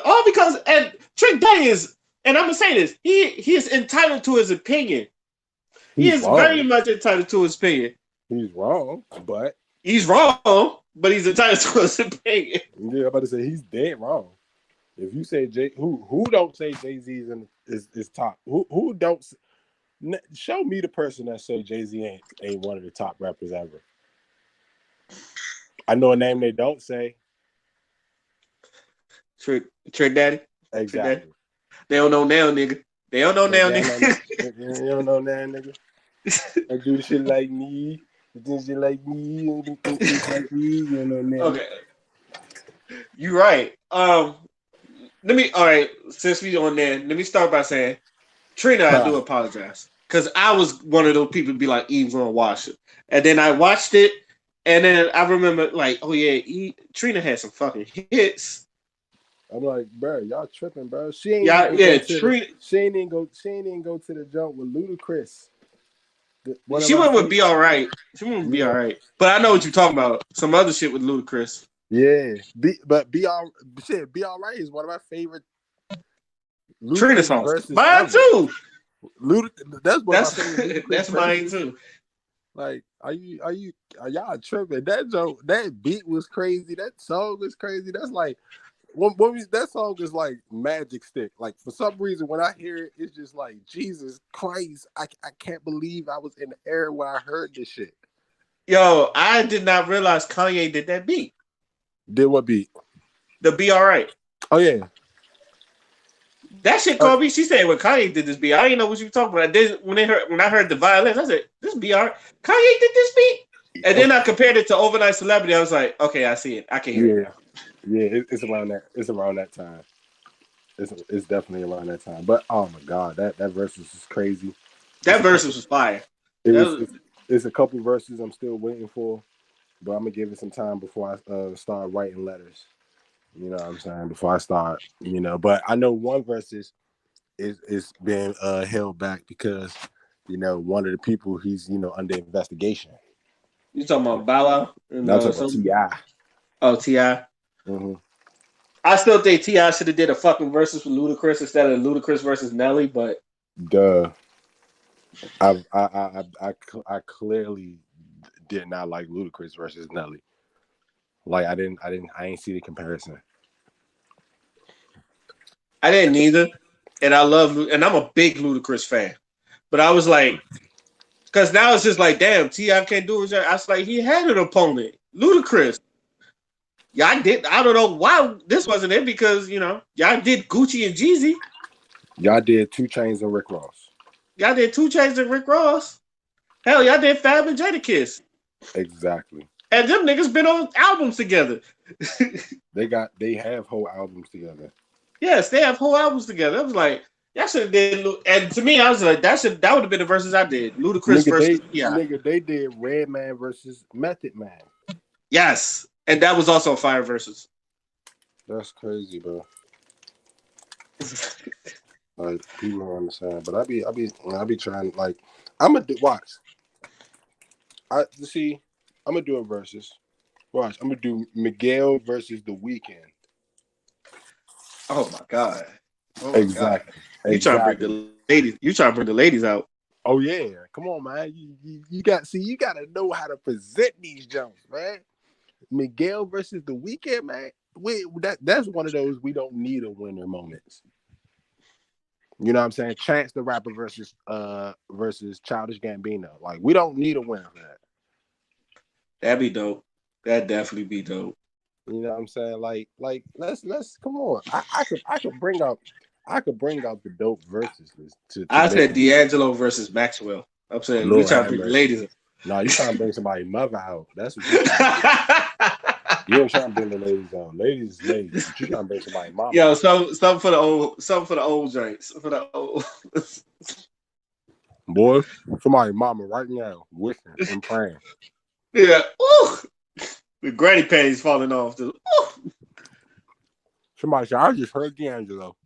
[SPEAKER 2] All because, and Trick Daddy is and I'm gonna say this: he is entitled to his opinion. He is very much entitled to his opinion.
[SPEAKER 1] He's wrong, but
[SPEAKER 2] he's wrong, but he's entitled to his opinion.
[SPEAKER 1] Yeah, I'm about to say he's dead wrong. If you say who don't say Jay-Z is top? Who don't? Show me the person that say Jay-Z ain't one of the top rappers ever. I know a name they don't say.
[SPEAKER 2] Trick Daddy.
[SPEAKER 1] Exactly.
[SPEAKER 2] Trick Daddy. They don't know now, nigga. They don't know now, nigga.
[SPEAKER 1] They don't know now, nigga. I do shit like me. Do shit like me. You know now.
[SPEAKER 2] Okay. You right. Since we on there, let me start by saying, Trina, I do apologize. Because I was one of those people to be like, Eve's gonna watch it. And then I watched it, and then I remember like, oh yeah, Trina had some fucking hits.
[SPEAKER 1] I'm like, bro, y'all tripping, bro. She ain't
[SPEAKER 2] Trina.
[SPEAKER 1] She ain't even go to the jump with Ludacris.
[SPEAKER 2] She went with Be Alright. She went with Be Alright. But I know what you're talking about. Some other shit with Ludacris.
[SPEAKER 1] Yeah, Be Alright is one of my favorite
[SPEAKER 2] Trina songs. Mine too. That's mine too.
[SPEAKER 1] Like, are y'all tripping? That beat was crazy. That song was crazy. That's like that song is like magic stick. Like, for some reason, when I hear it, it's just like, Jesus Christ, I can't believe I was in the era when I heard this shit.
[SPEAKER 2] Yo, I did not realize Kanye did that beat.
[SPEAKER 1] Did what beat?
[SPEAKER 2] The Be Alright.
[SPEAKER 1] Oh yeah.
[SPEAKER 2] That shit called me. She said when Kanye did this beat, I didn't know what you were talking about. When I heard the violins, I said, this Be Alright. Kanye did this beat? And then I compared it to Overnight Celebrity. I was like, okay, I see it. I can hear it.
[SPEAKER 1] Yeah, it's around that. It's around that time. It's definitely around that time. But oh my god, that versus is crazy.
[SPEAKER 2] That versus was fire.
[SPEAKER 1] It's a couple verses I'm still waiting for, but I'm gonna give it some time before I start writing letters. You know what I'm saying? Before I start, But I know one versus is being held back because one of the people he's under investigation.
[SPEAKER 2] You talking about Bow Wow?
[SPEAKER 1] No, I'm talking about T.I.
[SPEAKER 2] Oh, T.I.
[SPEAKER 1] Mm-hmm.
[SPEAKER 2] I still think T.I. should have did a fucking versus with Ludacris instead of Ludacris versus Nelly, but
[SPEAKER 1] I clearly did not like Ludacris versus Nelly. Like I ain't see the comparison.
[SPEAKER 2] I didn't either, and I'm a big Ludacris fan, but I was like, because now it's just like, damn, T.I. can't do it. I was like, he had an opponent, Ludacris. Yeah, I don't know why this wasn't it because y'all did Gucci and Jeezy.
[SPEAKER 1] Y'all did 2 Chainz and Rick Ross.
[SPEAKER 2] Y'all did 2 Chainz and Rick Ross. Hell, y'all did Fab and Jadakiss.
[SPEAKER 1] Exactly.
[SPEAKER 2] And them niggas been on albums together.
[SPEAKER 1] They have whole albums together.
[SPEAKER 2] Yes, they have whole albums together. I was like, y'all should have did. And to me, I was like, that would have been the verses I did. Ludacris versus T.I.
[SPEAKER 1] Nigga, they did Redman versus Method Man.
[SPEAKER 2] Yes, and that was also a fire versus.
[SPEAKER 1] That's crazy, bro. Like, people don't understand, but I be trying. Like, I'm gonna watch. I'm gonna do a versus. Watch, I'm gonna do Miguel versus The Weeknd.
[SPEAKER 2] Oh my god!
[SPEAKER 1] Exactly.
[SPEAKER 2] You trying to bring the ladies? You trying to bring the ladies out?
[SPEAKER 1] Oh yeah, come on, man. You gotta know how to present these jumps, man. Miguel versus The Weeknd, man. That's one of those we don't need a winner moments. You know what I'm saying? Chance the Rapper versus Childish Gambino. Like, we don't need a winner for that.
[SPEAKER 2] That'd be dope. That'd definitely be dope.
[SPEAKER 1] You know what I'm saying? Like let's come on. I could bring out the dope verses to
[SPEAKER 2] I said D'Angelo versus Maxwell. I'm saying you trying to bring the ladies out.
[SPEAKER 1] No, you trying to bring somebody's mother out. That's what you're trying to do. You ain't trying to bring the ladies out. Ladies. But you trying to bring somebody's mama.
[SPEAKER 2] Yo, something for the old joints. For the old
[SPEAKER 1] boy, somebody's mama right now, wishing and praying.
[SPEAKER 2] Yeah. Ooh. The granny panties falling off.
[SPEAKER 1] Somebody said, I just heard D'Angelo.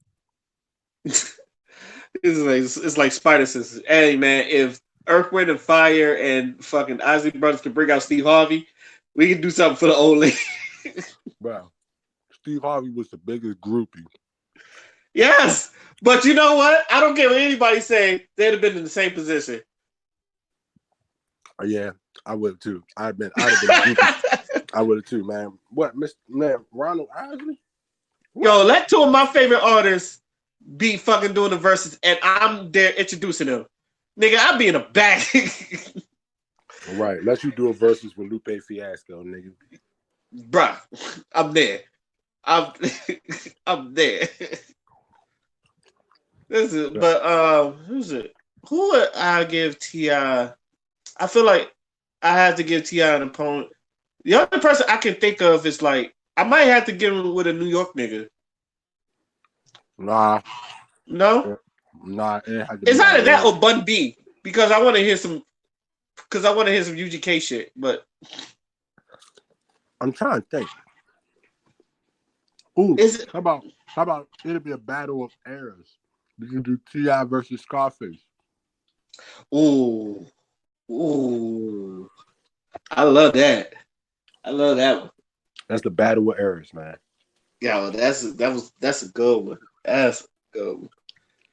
[SPEAKER 2] It's like Spider Senses. Hey man, if Earth, Wind, and Fire and fucking Isley Brothers can bring out Steve Harvey, we can do something for the old lady.
[SPEAKER 1] Bro, Steve Harvey was the biggest groupie.
[SPEAKER 2] Yes, But you know what? I don't care what anybody say. They'd have been in the same position.
[SPEAKER 1] Yeah, I would too. I'd have been. I would have too, man. What, man, Ronald Isley?
[SPEAKER 2] Yo, let two of my favorite artists be fucking doing the verses, and I'm there introducing them. Nigga, I'll be in the back.
[SPEAKER 1] Right, let you do a versus with Lupe Fiasco, nigga.
[SPEAKER 2] Bruh, I'm there. I'm there. This is, but who's it? Who would I give T.I.? I feel like I have to give T.I. an opponent. The only person I can think of is like I might have to give him with a New York nigga.
[SPEAKER 1] Nah.
[SPEAKER 2] No?
[SPEAKER 1] Nah.
[SPEAKER 2] It's either that or Bun B because I want to hear some UGK shit, but
[SPEAKER 1] I'm trying to think. Ooh, how about it'll be a battle of eras? You can do T.I. versus Scarface.
[SPEAKER 2] Ooh. I love that. I love that one.
[SPEAKER 1] That's the battle of eras, man.
[SPEAKER 2] Yeah, well, that's a good one. That's a good one.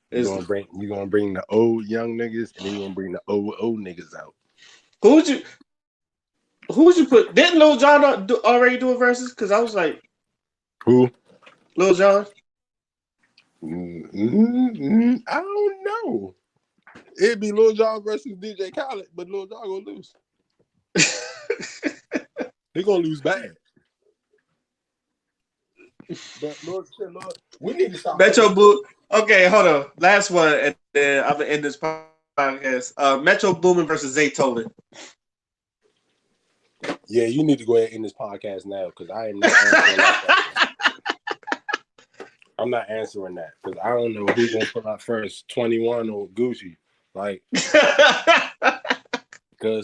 [SPEAKER 1] You're gonna bring the old young niggas and then you're gonna bring the old niggas out. Who'd
[SPEAKER 2] you put? Didn't Lil Jon already do a versus? Because I was like,
[SPEAKER 1] who?
[SPEAKER 2] Lil Jon?
[SPEAKER 1] I don't know. It'd be Lil Jon versus DJ Khaled, but Lil Jon gonna lose. He gonna lose bad. But Lord, we need to stop.
[SPEAKER 2] Metro Boomin. Okay, hold on. Last one, and then I'm gonna end this podcast. Metro Boomin versus Zaytoven.
[SPEAKER 1] Yeah, you need to go ahead and end this podcast now because I am not answering that. I'm not answering that because I don't know who's gonna put out first, 21 or Gucci. Like, because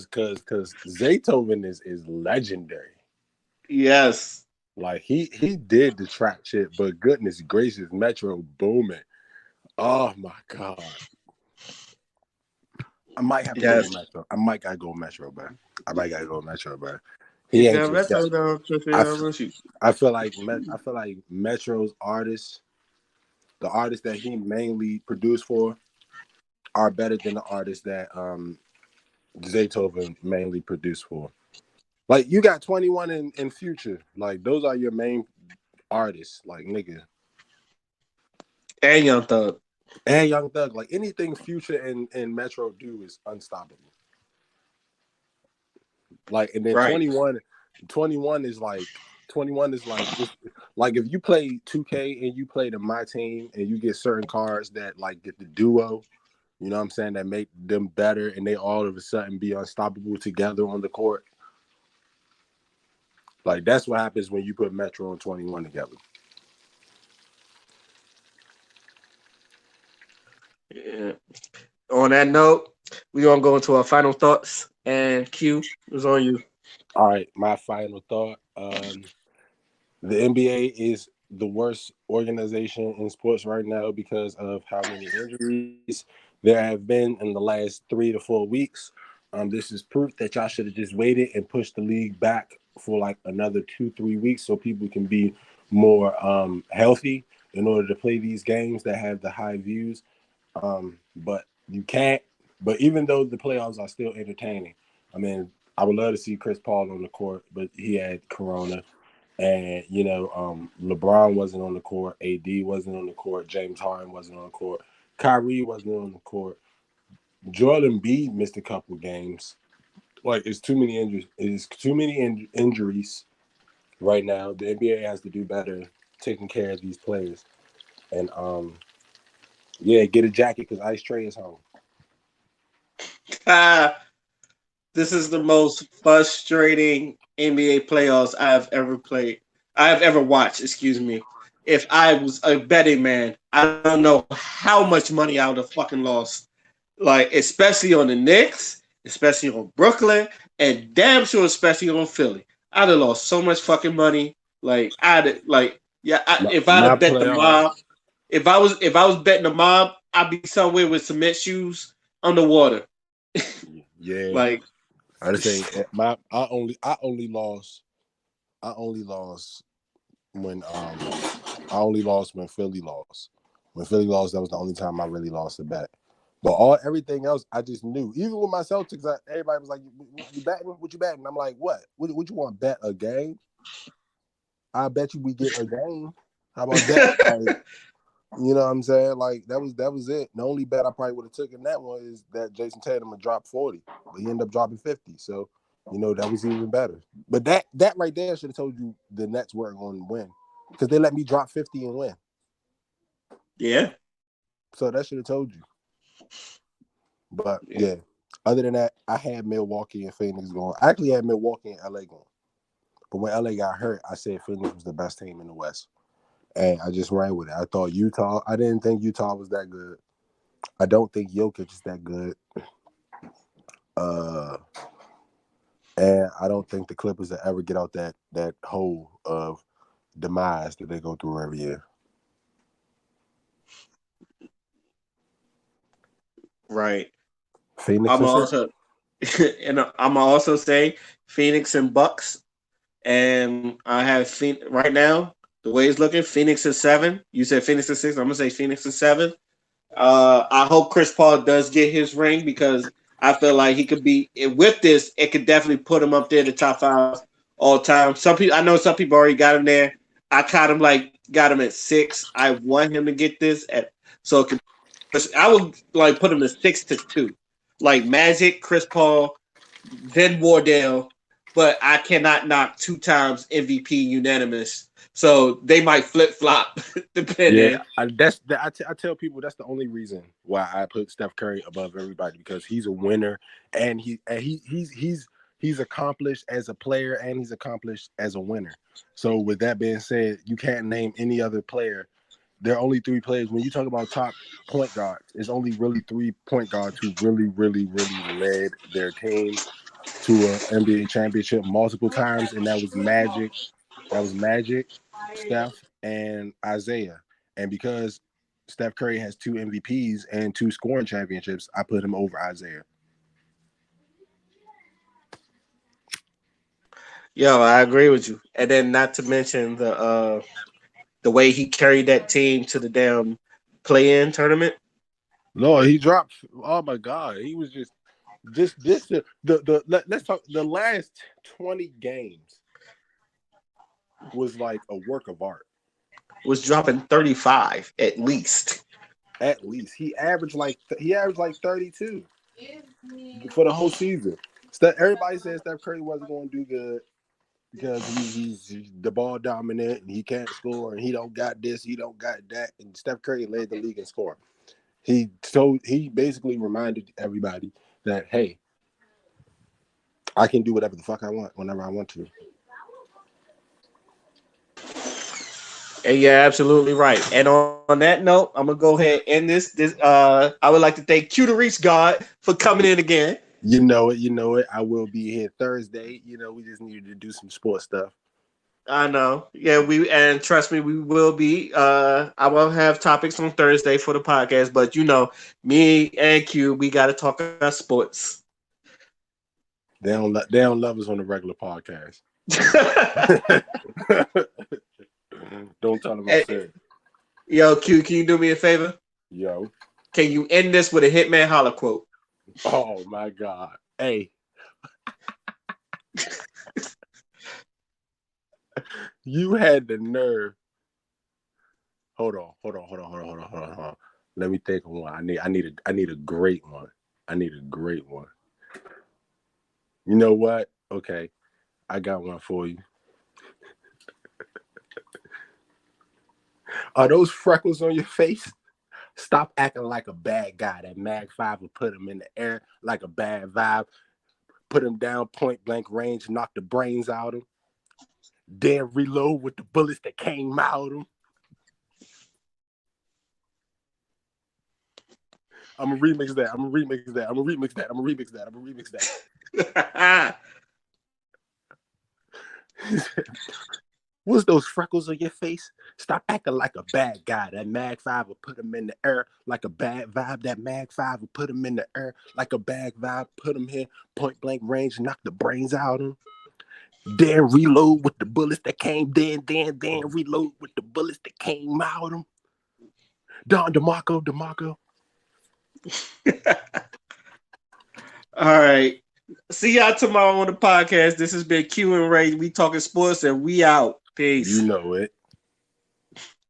[SPEAKER 1] Zaytoven is legendary.
[SPEAKER 2] Yes.
[SPEAKER 1] Like he did the track shit, but goodness gracious, Metro Boomin. Oh my god. I might have to go with Metro. I might gotta go Metro, bro. He ain't Metro. I feel like Metro's artists, the artists that he mainly produced for, are better than the artists that Zaytoven mainly produced for. Like you got 21 and Future, like those are your main artists, like nigga.
[SPEAKER 2] And Young Thug.
[SPEAKER 1] Like anything Future and Metro do is unstoppable. Like and then right. 21 is like just, like if you play 2K and you play the My Team and you get certain cards that like get the duo, you know what I'm saying, that make them better and they all of a sudden be unstoppable together on the court. Like that's what happens when you put Metro and 21 together.
[SPEAKER 2] Yeah. On that note, we're gonna go into our final thoughts. And Q, it's on you.
[SPEAKER 1] All right, my final thought. The NBA is the worst organization in sports right now because of how many injuries there have been in the last 3 to 4 weeks. This is proof that y'all should have just waited and pushed the league back for like another 2-3 weeks so people can be more healthy in order to play these games that have the high views. But you can't. But even though the playoffs are still entertaining, I mean, I would love to see Chris Paul on the court, but he had Corona. And, you know, LeBron wasn't on the court. AD wasn't on the court. James Harden wasn't on the court. Kyrie wasn't on the court. Jordan B missed a couple games. Like, it's too many injuries. It's too many injuries right now. The NBA has to do better taking care of these players. And, yeah, get a jacket because Ice Trae is home.
[SPEAKER 2] This is the most frustrating NBA playoffs I have ever watched, excuse me. If I was a betting man, I don't know how much money I would have fucking lost. Like, especially on the Knicks, especially on Brooklyn, and damn sure especially on Philly. I'd have lost so much fucking money. Like, if I'd have bet the mob, if I was betting the mob, I'd be somewhere with cement shoes underwater.
[SPEAKER 1] Yeah.
[SPEAKER 2] Like,
[SPEAKER 1] I just say I only lost when Philly lost. When Philly lost, that was the only time I really lost a bet. But everything else, I just knew. Even with my Celtics, everybody was like, "You betting? What you betting?" I'm like, "What? What you want? Bet a game? I bet you we get a game. How about that?" Like, you know what I'm saying? Like that was it. The only bet I probably would have taken that one is that Jason Tatum would drop 40, but he ended up dropping 50. So, that was even better. But that right there should have told you the Nets weren't going to win because they let me drop 50 and win.
[SPEAKER 2] Yeah.
[SPEAKER 1] So that should have told you. But yeah, other than that, I had Milwaukee and Phoenix going. I actually had Milwaukee and LA going. But when LA got hurt, I said Phoenix was the best team in the West. And I just ran with it. I thought Utah, I didn't think Utah was that good. I don't think Jokic is that good. And I don't think the Clippers will ever get out that hole of demise that they go through every year.
[SPEAKER 2] Right.
[SPEAKER 1] Phoenix
[SPEAKER 2] I'm also saying Phoenix and Bucks. And I have right now, the way it's looking, Phoenix is 7. You said Phoenix is 6. I'm gonna say Phoenix is 7. I hope Chris Paul does get his ring because I feel like he could be with this. It could definitely put him up there in the top 5 all time. I know some people already got him there. I got him at 6. I want him to get this I would like put him at 6-2, like Magic, Chris Paul, then Wardell. But I cannot knock 2 times MVP unanimous. So they might flip flop depending.
[SPEAKER 1] Yeah, I tell people that's the only reason why I put Steph Curry above everybody because he's a winner and he's accomplished as a player and he's accomplished as a winner. So with that being said, you can't name any other player. There are only 3 players. When you talk about top point guards, it's only really 3 point guards who really, really, really led their team to an NBA championship multiple times, and that was Magic, Steph, and Isaiah. And because Steph Curry has 2 MVPs and 2 scoring championships, I put him over Isaiah.
[SPEAKER 2] Yo, I agree with you. And then not to mention the way he carried that team to the damn play-in tournament.
[SPEAKER 1] Lord, he dropped. Oh my God, he was just let's talk. The last 20 games was like a work of art.
[SPEAKER 2] Was dropping 35 at least.
[SPEAKER 1] At least he averaged like 32 for the whole season. Everybody said Steph Curry wasn't going to do good because he's the ball dominant and he can't score and he don't got this, he don't got that. And Steph Curry led the league in scoring. He basically reminded everybody that, hey, I can do whatever the fuck I want whenever I want to.
[SPEAKER 2] And you're absolutely right. And on that note, I'm gonna go ahead and end this. I would like to thank Q the Reach God for coming in again.
[SPEAKER 1] You know it. I will be here Thursday. We just needed to do some sports stuff.
[SPEAKER 2] I know. Yeah, and trust me, we will be. I will have topics on Thursday for the podcast, but me and Q, we got to talk about sports.
[SPEAKER 1] They don't love us on the regular podcast. Don't tell them I said.
[SPEAKER 2] Yo, Q, can you do me a favor?
[SPEAKER 1] Yo.
[SPEAKER 2] Can you end this with a Hitman Holla quote?
[SPEAKER 1] Oh my God. Hey. You had the nerve. Hold on. Let me think of one. I need a great one. You know what? Okay. I got one for you. Are those freckles on your face? Stop acting like a bad guy. That Mag 5 will put him in the air like a bad vibe. Put him down point blank range, knock the brains out of him. Then reload with the bullets that came out of him. I'm gonna remix that. What's those freckles on your face? Stop acting like a bad guy. That Mag 5 will put him in the air like a bad vibe. That Mag 5 will put him in the air like a bad vibe. Put him here, point blank range, knock the brains out of him. Then reload with the bullets that came. Then reload with the bullets that came out of him. DeMarco.
[SPEAKER 2] All right. See y'all tomorrow on the podcast. This has been Q and Ray. We talking sports and we out. Peace.
[SPEAKER 1] You know it.